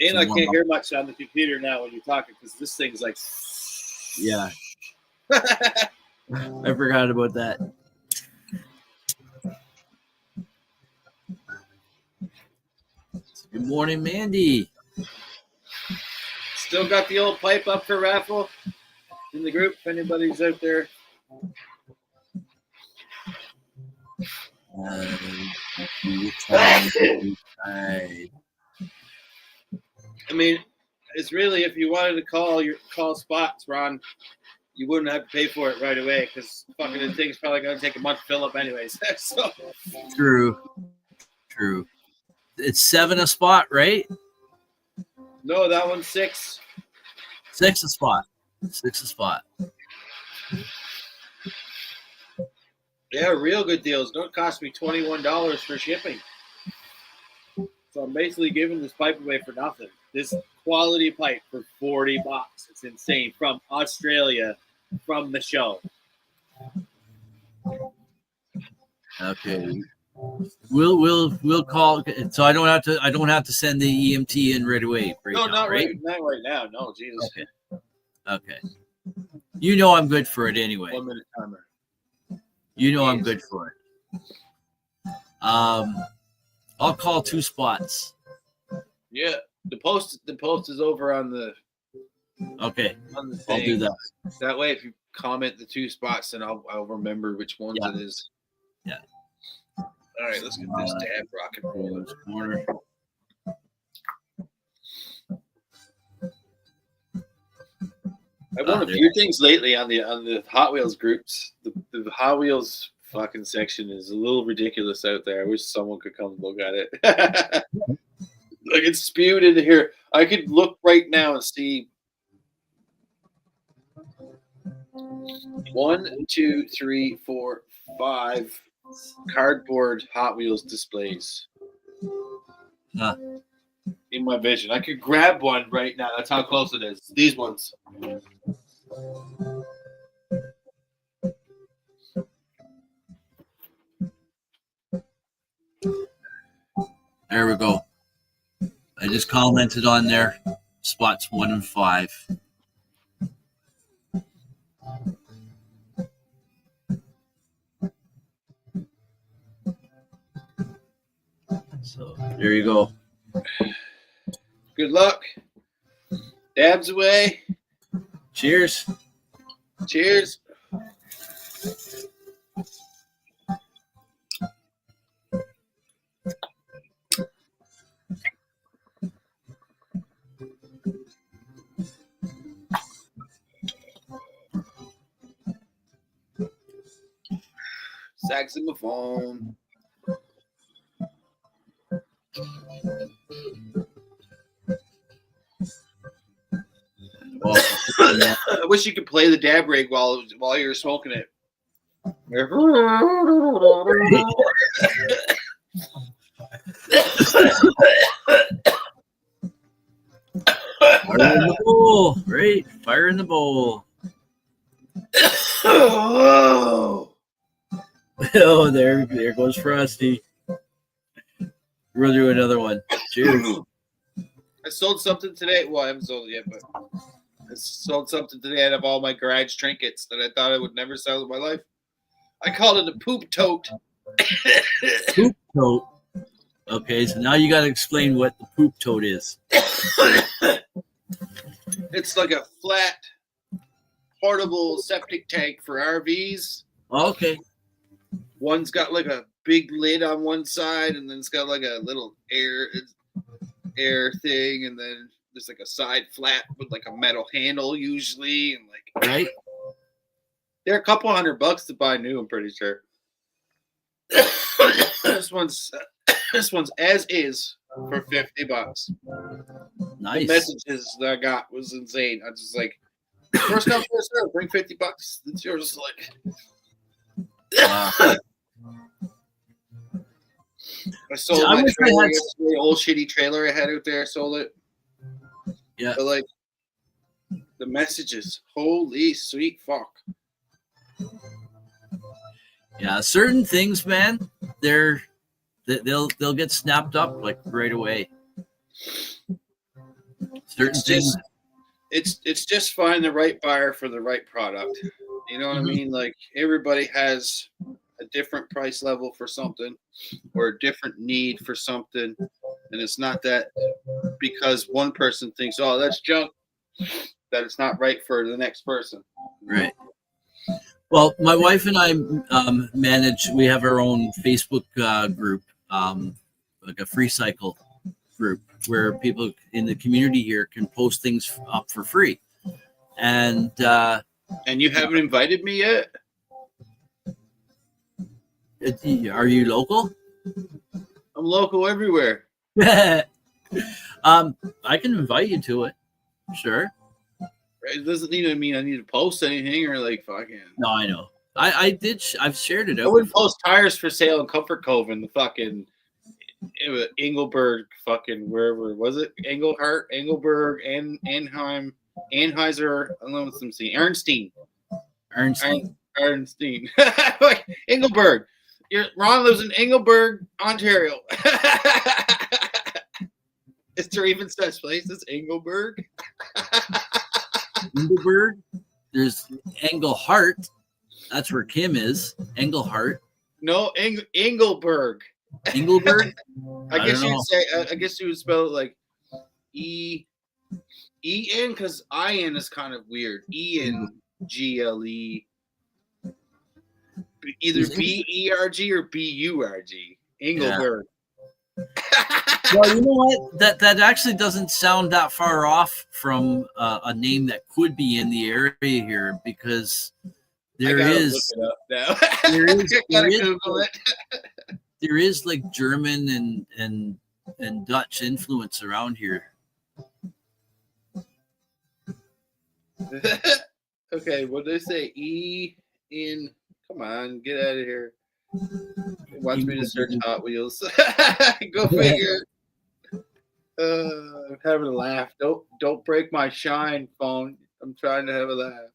And to I warm can't up. hear much on the computer now when you're talking because this thing's like. Yeah. I forgot about that. Good morning, Mandy. Still got the old pipe up for raffle in the group if anybody's out there. I mean, it's really if you wanted to call spots, Ron, you wouldn't have to pay for it right away because fucking the thing's probably gonna take a month to fill up anyways. So True. It's 7 a spot, right? no, that one's 6. 6 a spot. 6 a spot. Yeah, real good deals. Don't cost me $21 for shipping. So I'm basically giving this pipe away for nothing. This quality pipe for $40. It's insane. From Australia, from the show. Okay. We'll call so I don't have to send the EMT in right away. No, now, not right? not right now. No, Jesus. Okay. You know I'm good for it anyway. 1 minute timer. You know I'm good for it. I'll call 2 spots. Yeah, the post is over on the. Okay, on the I'll thing. do that. That way, if you comment the 2 spots, then I'll remember which ones it is. Yeah. All right, let's get this dab rock and roll. Corner. I've won a few things lately on the Hot Wheels groups. The Hot Wheels fucking section is a little ridiculous out there. I wish someone could come look at it. Like it's spewed into here. I could look right now and see 1, 2, 3, 4, 5 cardboard Hot Wheels displays. Huh. In my vision. I could grab one right now. That's how close it is. These ones. There we go. I just commented on there. Spots 1 and 5. So there you go. Good luck. Dabs away. Cheers. Cheers. Saxophone. I wish you could play the dab rig while you're smoking it. Fire in the bowl, right? Fire in the bowl. Oh, there goes Frosty. We'll do another one. Cheers. I sold something today. Well, I haven't sold it yet, but I sold something today out of all my garage trinkets that I thought I would never sell in my life. I called it a poop tote. Poop tote. Okay, so now you got to explain what the poop tote is. It's like a flat, portable septic tank for RVs. Okay. One's got like a big lid on one side, and then it's got like a little air thing, and then there's like a side flat with like a metal handle usually, and like right. They're a couple $100 to buy new. I'm pretty sure. This one's as is for $50. Nice. The messages that I got was insane. I was just like, first come, first serve. Bring $50. It's yours. Like, I sold my trailer yesterday, old shitty trailer I had out there. I sold it. Yeah. But like the messages, holy sweet fuck. Yeah, certain things, man, they'll get snapped up like right away. Certain things. It's just find the right buyer for the right product. You know what I mean? Like everybody has a different price level for something or a different need for something. And it's not that because one person thinks, oh, that's junk, that it's not right for the next person. Right. Well, my wife and I we have our own Facebook group, like a free cycle group where people in the community here can post things up for free. And you haven't invited me yet? Are you local? I'm local everywhere. I can invite you to it. Sure. It doesn't need to mean I need to post anything or like fucking. No, I know. I've shared it out. I wouldn't post tires for sale in Comfort Cove in the fucking Engelberg, fucking wherever was it? Engelberg, Anheuser. I don't know what I'm saying. Ernstine. Like Engelberg. Ron lives in Engelberg, Ontario. Is there even such place as Engelberg? Engelberg. There's Engelhart. That's where Kim is. Engelhart. No, Engelberg. Engelberg. I guess you would say. I guess you would spell it like E-N because I-N is kind of weird. E-N-G-L-E. Either B-E-R-G or B-U-R-G. Engelberg. Yeah. Well, you know what? That actually doesn't sound that far off from a name that could be in the area here because there is like German and Dutch influence around here. Okay, what did they say? E-N. Come on, get out of here. It wants me to search Hot Wheels. Go figure. I'm having a laugh. Don't break my shine, phone. I'm trying to have a laugh.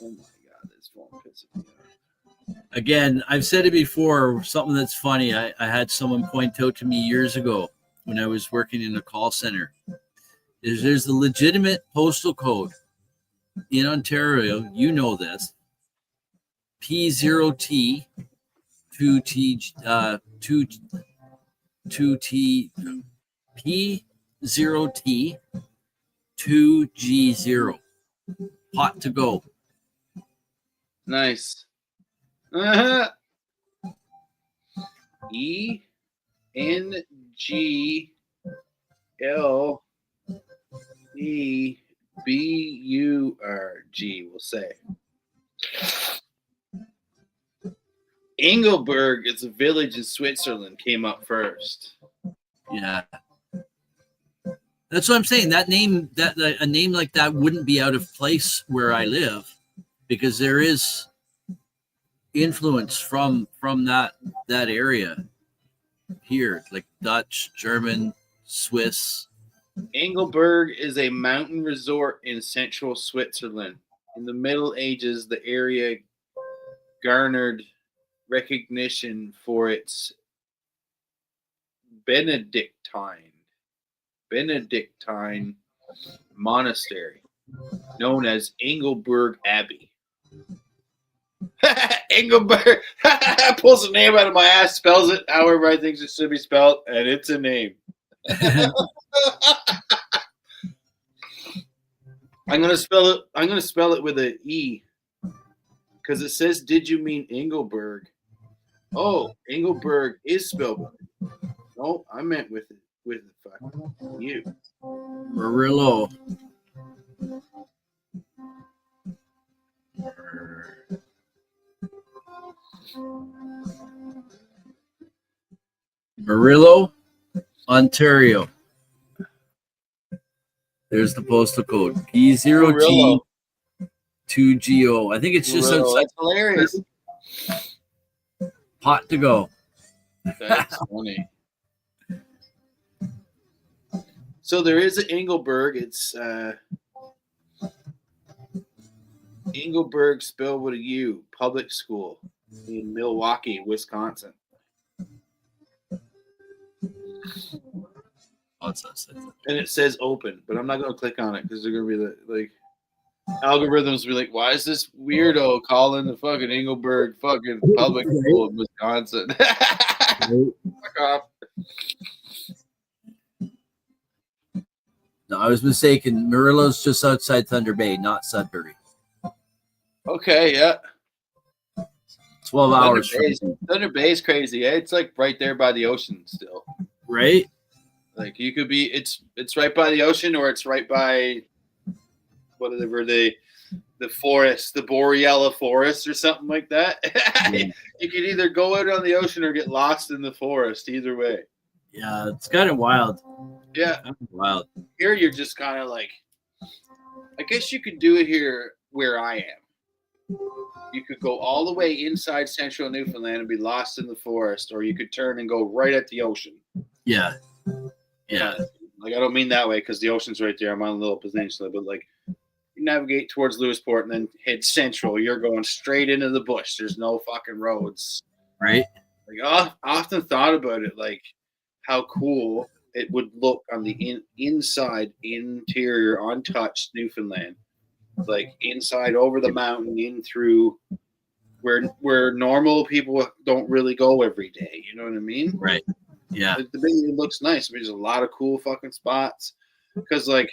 Oh my god, this phone pisses me off. Again, I've said it before. Something that's funny. I had someone point out to me years ago when I was working in a call center. There's the legitimate postal code in Ontario. You know this. P0T 2T P0T 2G0. Hot to go. Nice. E-N-G-L-E-B-U-R-G, we'll say. Engelberg is a village in Switzerland, came up first. Yeah. That's what I'm saying. That name, a name like that wouldn't be out of place where I live because there is influence from that area here, like Dutch, German, Swiss. Engelberg is a mountain resort in central Switzerland. In the Middle Ages, the area garnered recognition for its Benedictine monastery, known as Engelberg Abbey. Engelberg pulls a name out of my ass, spells it however I think it should be spelled, and it's a name. I'm gonna spell it with an E, because it says, "Did you mean Engelberg?" Oh, Engelberg is spelled. No, I meant with the fucking U. Murillo. Murillo, Ontario. There's the postal code P0G2GO. I think it's just Murillo. outside. That's hilarious. Pot to go. That's funny. So there is an Engelberg. It's Engelberg spelled with a U, public school in Milwaukee, Wisconsin. And it says open, but I'm not going to click on it because they're going to be like algorithms will be like, why is this weirdo calling the fucking Engelberg fucking public school in Wisconsin? Fuck off. No, I was mistaken. Murillo's just outside Thunder Bay, not Sudbury. Okay, yeah. 12 hours. Thunder Bay is crazy. Eh? It's like right there by the ocean still. Right? Like you could be, it's right by the ocean, or it's right by whatever the forest, the Borealis forest or something like that. Yeah. You could either go out on the ocean or get lost in the forest. Either way. Yeah, it's kind of wild. Yeah. Wild. Here you're just kind of like, I guess you could do it here where I am. You could go all the way inside central Newfoundland and be lost in the forest, or you could turn and go right at the ocean. Yeah. Yeah. Like, I don't mean that way because the ocean's right there. I'm on a little peninsula, but like you navigate towards Lewisport and then head central. You're going straight into the bush. There's no fucking roads. Right. Like, I often thought about it, like how cool it would look on the inside, interior, untouched Newfoundland. Like inside over the mountain, in through where normal people don't really go every day. You know what I mean? Right. Yeah. It looks nice. There's a lot of cool fucking spots. Because like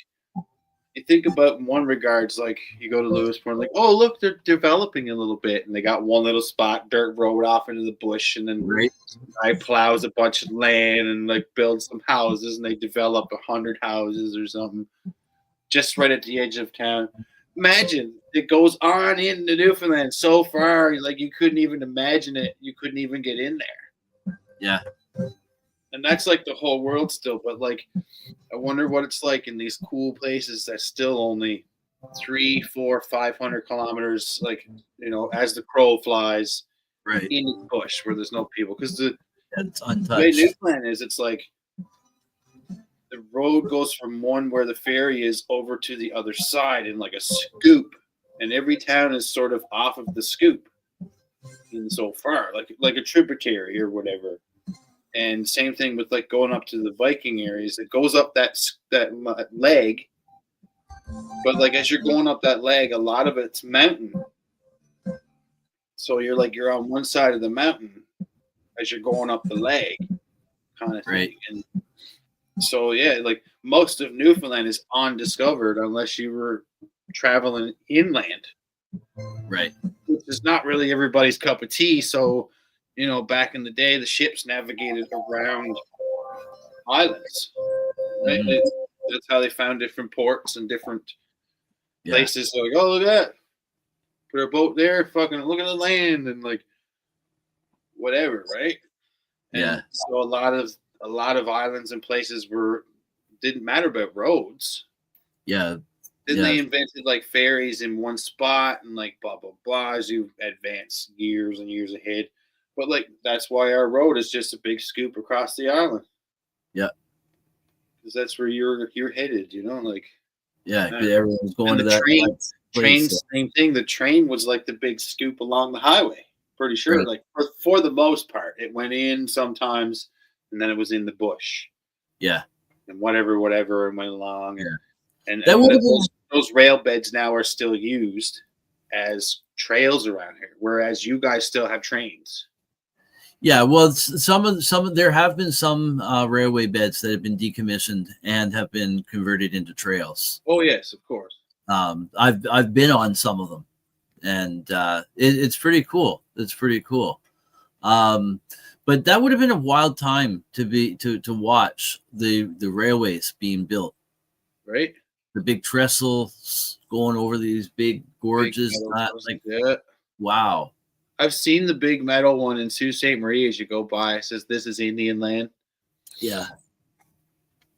you think about in one regards, like you go to Lewisport, like, oh look, they're developing a little bit, and they got one little spot, dirt road off into the bush, and then I plows a bunch of land and like builds some houses, and they develop 100 houses or something, just right at the edge of town. Imagine it goes on into Newfoundland so far, like you couldn't even imagine it. You couldn't even get in there. Yeah. And that's like the whole world still. But like, I wonder what it's like in these cool places that's still only 300, 400, 500 kilometers, like, you know, as the crow flies, right in the bush where there's no people. Because it's the untouched. way Newfoundland is, it's like the road goes from one where the ferry is over to the other side in like a scoop, and every town is sort of off of the scoop in so far, like a tributary or whatever. And same thing with like going up to the Viking areas. It goes up that leg, but like as you're going up that leg, a lot of it's mountain. So you're on one side of the mountain as you're going up the leg, kind of thing. Right. And so yeah, like most of Newfoundland is undiscovered unless you were traveling inland. Right. Which is not really everybody's cup of tea. So, you know, back in the day, the ships navigated around islands. Right? Mm-hmm. That's how they found different ports and different places. So like, oh, look at that. Put a boat there, fucking look at the land, and like whatever, right? And so a lot of islands and places didn't matter about roads. Yeah. Then they invented like ferries in one spot and like blah blah blah as you advance years and years ahead. But like that's why our road is just a big scoop across the island. Yeah. Because that's where you're headed, you know, like everyone's going to the that train, same thing. The train was like the big scoop along the highway. Pretty sure, Right. like for the most part, it went in sometimes, and then it was in the bush. Yeah. And whatever, and went along. And That would have those rail beds now are still used. as trails around here, whereas you guys still have trains. Yeah, well, there have been some railway beds that have been decommissioned and have been converted into trails. Oh yes, of course. I've been on some of them, and it's pretty cool. It's pretty cool. But that would have been a wild time to watch the railways being built. Right. The big trestles going over these big gorges. Wow. I've seen the big metal one in Sault Ste. Marie as you go by. It says this is Indian land. Yeah.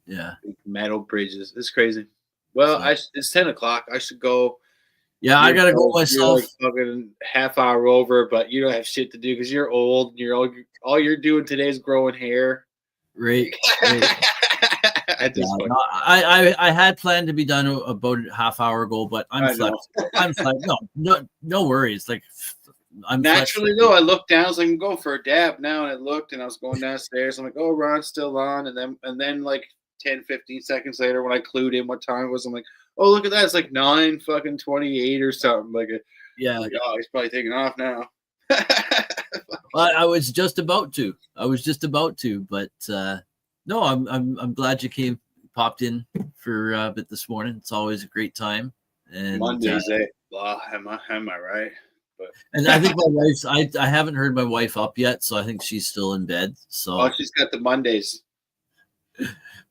Yeah. Big metal bridges. It's crazy. Well, it's 10 o'clock. I should go. Yeah, I gotta go myself. You're like fucking half hour over, but you don't have shit to do because you're old. And you're all you're doing today is growing hair. Right. I had planned to be done about a half hour ago, but I'm flexible. I'm flexible. No worries. Like I'm naturally though. I looked down. I was like, I'm going for a dab now, and I looked, and I was going downstairs. I'm like, oh, Ron's still on, and then like 10, 15 seconds later, when I clued in what time it was, I'm like, oh, look at that. It's like 9:28 or something. Yeah. Like, oh, he's probably taking off now. I was just about to. But no, I'm glad you popped in for a bit this morning. It's always a great time. And Mondays, am I right? But and I think my wife's. I haven't heard my wife up yet, so I think she's still in bed. So she's got the Mondays.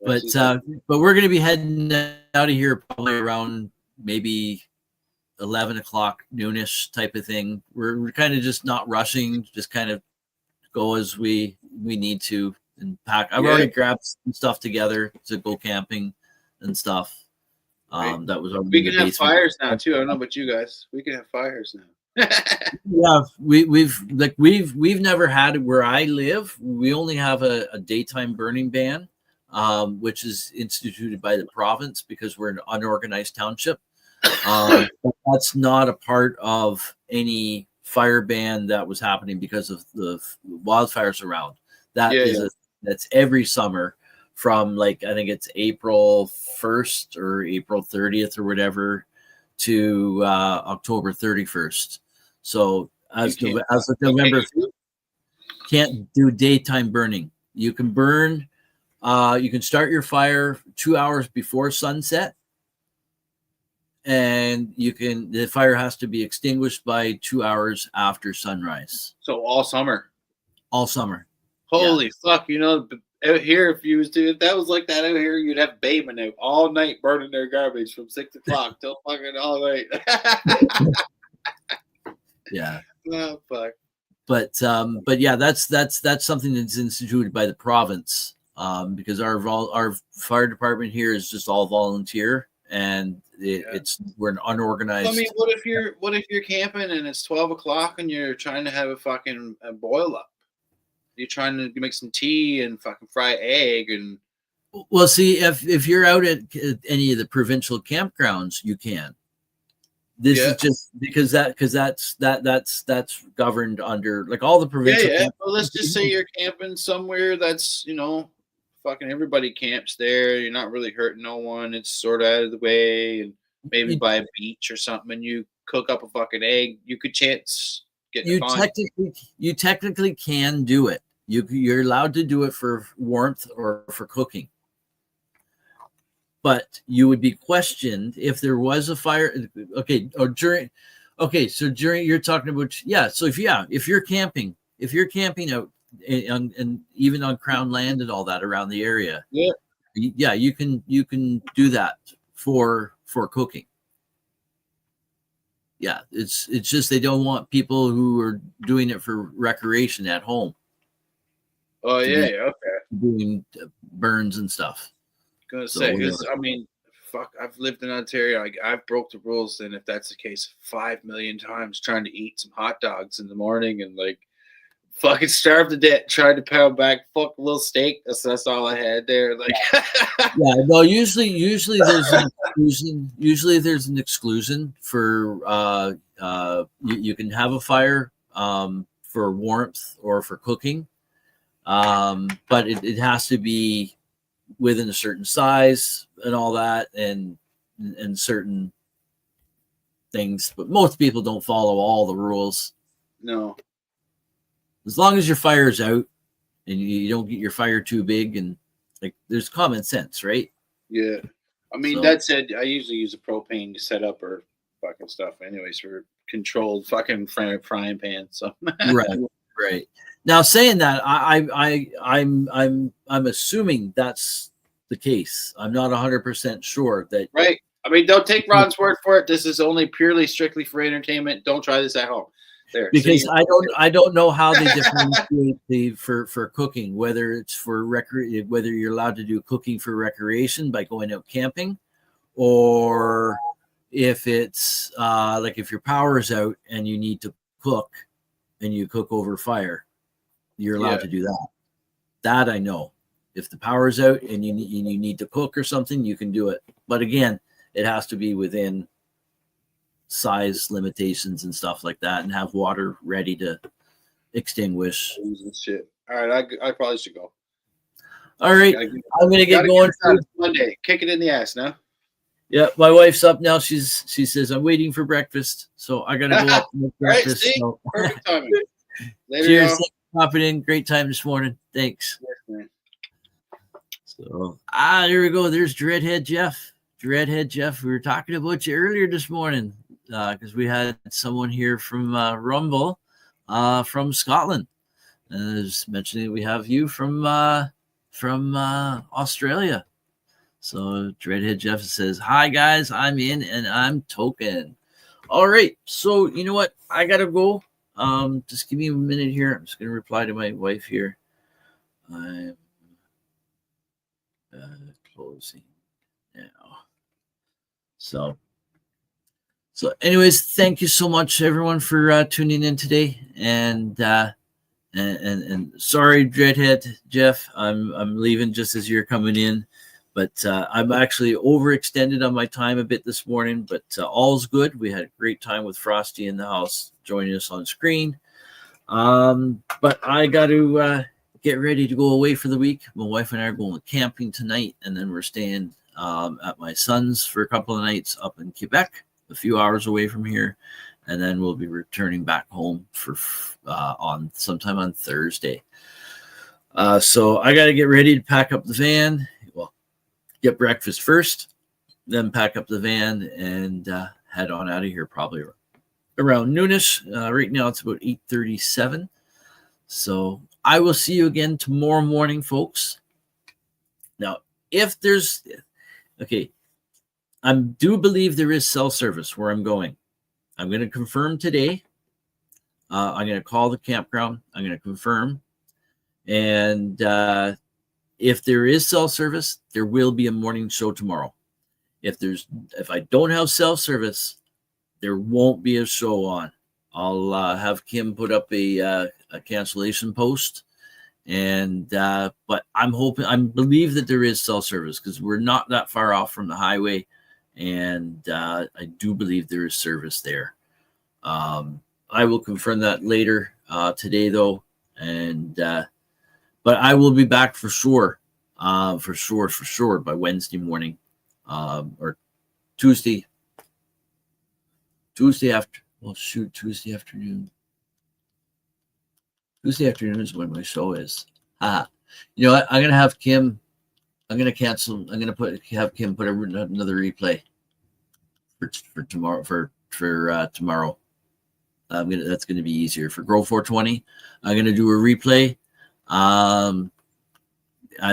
But we're going to be heading out of here probably around maybe 11 o'clock, noonish type of thing. We're kind of just not rushing, just kind of go as we need to and pack. I've already grabbed some stuff together to go camping and stuff. Right. That was we can have fires now too. I don't know about you guys. We can have fires now. Yeah, we've never had it where I live. We only have a daytime burning ban, which is instituted by the province because we're an unorganized township. But that's not a part of any fire ban that was happening because of the wildfires around. That's every summer from like I think it's April 1st or April 30th or whatever to October 31st. So as of November, can't do daytime burning. You can burn. You can start your fire 2 hours before sunset, and the fire has to be extinguished by 2 hours after sunrise. So all summer. All summer. Holy fuck! You know, out here, if that was like that out here, you'd have Bayman out all night burning their garbage from 6 o'clock till fucking all night. Yeah. Oh fuck. But yeah, that's something that's instituted by the province, because our fire department here is just all volunteer, and we're an unorganized. I mean, what if you're camping and it's 12 o'clock and you're trying to have a boil up? You're trying to make some tea and fucking fry egg and. Well, see, if you're out at any of the provincial campgrounds, you can. This is just because that's governed under like all the provincial. Yeah. Well, let's just say you're camping somewhere that's fucking everybody camps there. You're not really hurting no one. It's sort of out of the way, and maybe by a beach or something, and you cook up a fucking egg. You could chance getting you technically can do it. You're allowed to do it for warmth or for cooking. But you would be questioned if there was a fire. So during you're talking about So if you're camping out and even on Crown land and all that around the area, you can do that for cooking. Yeah, it's just they don't want people who are doing it for recreation at home. Oh okay. Doing burns and stuff. Gonna say, because I mean, fuck, I've lived in Ontario. I've broke the rules, and if that's the case, 5 million times trying to eat some hot dogs in the morning and like fucking starved to death, tried to pound back fuck a little steak. That's all I had there. Like, no, usually there's an exclusion. Usually there's an exclusion for you can have a fire for warmth or for cooking, but it has to be within a certain size and all that, and certain things, but most people don't follow all the rules. No. As long as your fire's out and you don't get your fire too big, and like there's common sense, right? Yeah. I mean, So- that said, I usually use a propane to set up or fucking stuff anyways for controlled fucking frying pan. So right. Now saying that, I'm assuming that's the case. I'm not 100% sure that. right. I mean, don't take Ron's word for it. This is only purely strictly for entertainment. Don't try this at home. There. Because See? I don't know how they differentiate for cooking, whether it's for whether you're allowed to do cooking for recreation by going out camping, or if it's like if your power is out and you need to cook and you cook over fire, you're allowed to do that. That I know. If the power is out and you need to cook or something, you can do it. But again, it has to be within size limitations and stuff like that, and have water ready to extinguish. Shit. All right, I probably should go. All right, I'm gonna get going. Monday, kick it in the ass now. Yeah, my wife's up now. She says I'm waiting for breakfast, so I gotta go up and make breakfast. Right, see? So. Perfect timing. Later, Cheers, y'all. thanks for popping in. Great time this morning. Thanks. Yes, man. So here we go. There's Dreadhead Jeff. Dreadhead Jeff. We were talking about you earlier this morning because we had someone here from Rumble from Scotland. And I was mentioning we have you from Australia. So Dreadhead Jeff says, "Hi guys, I'm in and I'm token." All right. So you know what? I gotta go. Just give me a minute here. I'm just gonna reply to my wife here. I'm closing now. So anyways, thank you so much everyone for tuning in today. And sorry, Dreadhead Jeff, I'm leaving just as you're coming in, but I'm actually overextended on my time a bit this morning, but all's good. We had a great time with Frosty in the house joining us on screen. But I got to get ready to go away for the week. My wife and I are going camping tonight, and then we're staying at my son's for a couple of nights up in Quebec, a few hours away from here, and then we'll be returning back home for on sometime on Thursday. So I got to get ready to pack up the van. Well, get breakfast first, then pack up the van and head on out of here probably around noonish. Right now it's about 8:37. So I will see you again tomorrow morning, folks. Now, if there's I do believe there is cell service where I'm going. I'm going to confirm today. I'm going to call the campground. I'm going to confirm. And if there is cell service, there will be a morning show tomorrow. If I don't have cell service, there won't be a show on. I'll have Kim put up a cancellation post. And but I believe that there is cell service because we're not that far off from the highway. And I do believe there is service there. I will confirm that later today, though. And but I will be back for sure by Wednesday morning or Tuesday after. Well, shoot, Tuesday afternoon. Tuesday afternoon is when my show is. You know what? I'm gonna have Kim. I'm gonna cancel. I'm gonna have Kim put another replay for tomorrow. For tomorrow. That's gonna be easier for Grow 420. I'm gonna do a replay. I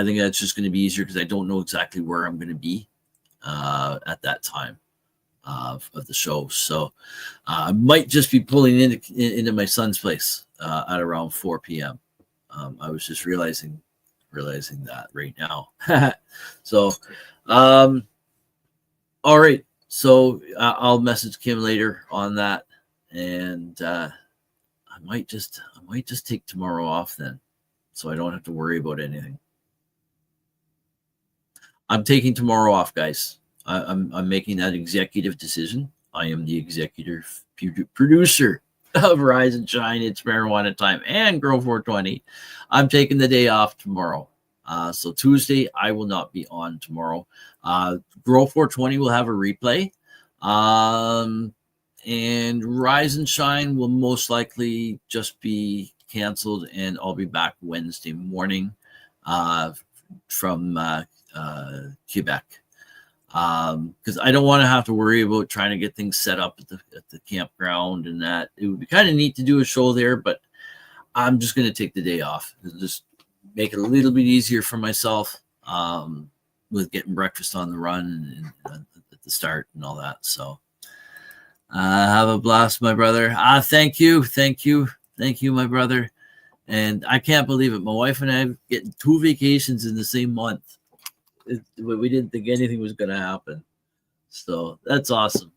think that's just gonna be easier because I don't know exactly where I'm gonna be at that time of the show. So I might just be pulling into my son's place at around 4 p.m. I was just realizing that right now. So, all right. So I'll message Kim later on that, and I might just take tomorrow off then, so I don't have to worry about anything. I'm taking tomorrow off, guys. I'm making that executive decision. I am the executive producer of Rise and Shine, It's Marijuana Time, and Grow 420. I'm taking the day off tomorrow. So Tuesday, I will not be on tomorrow. Grow 420 will have a replay And Rise and Shine will most likely just be canceled, and I'll be back Wednesday morning from Quebec. Because I don't want to have to worry about trying to get things set up at the campground and that. It would be kind of neat to do a show there, but I'm just going to take the day off. It'll just make it a little bit easier for myself with getting breakfast on the run and at the start and all that. So have a blast, my brother. Thank you, my brother. And I can't believe it. My wife and I are getting 2 vacations in the same month. We didn't think anything was going to happen. So that's awesome.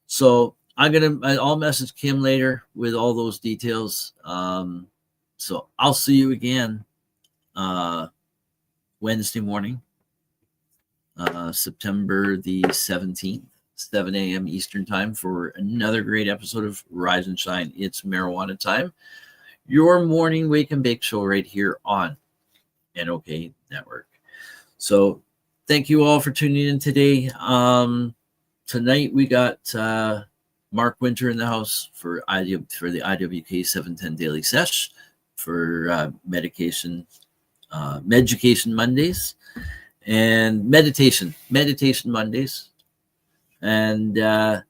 So I'll message Kim later with all those details. So I'll see you again Wednesday morning, September the 17th, 7 a.m. Eastern time for another great episode of Rise and Shine. It's Marijuana Time, your morning wake and bake show right here on NOK Network. So thank you all for tuning in today. Tonight we got Mark Winter in the house for the IWK 710 Daily Sesh for Medication Mondays and Meditation Mondays. And then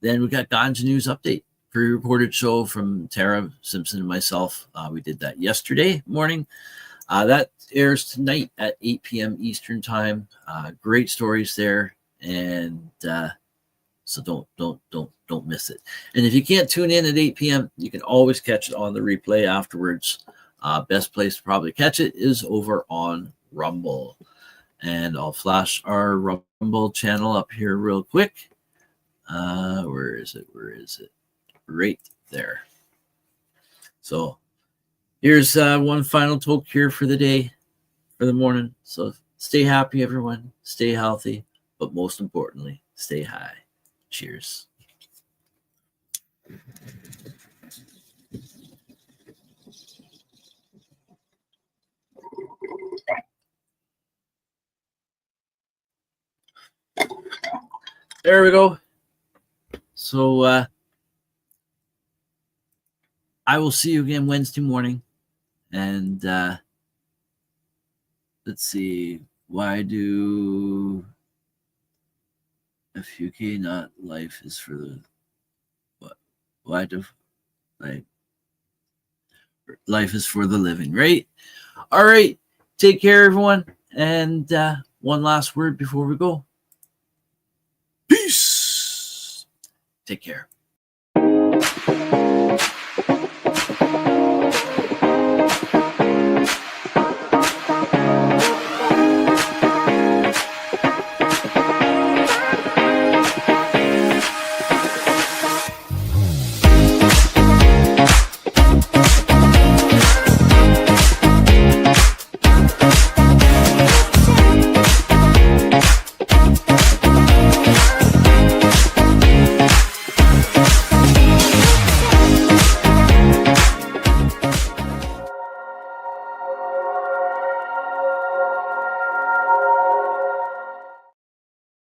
we got Ganja News Update, pre-recorded show from Tara Simpson and myself. We did that yesterday morning. That airs tonight at 8 p.m. Eastern time. Great stories there, and so don't miss it. And if you can't tune in at 8 p.m., you can always catch it on the replay afterwards. Best place to probably catch it is over on Rumble. And I'll flash our Rumble channel up here real quick. Where is it? Right there. So here's one final toke here for the day, for the morning. So stay happy, everyone. Stay healthy. But most importantly, stay high. Cheers. There we go. So I will see you again Wednesday morning. And let's see. Why do FUK not life is for the what? Why do like life is for the living, right? All right. Take care, everyone. And one last word before we go. Peace. Take care.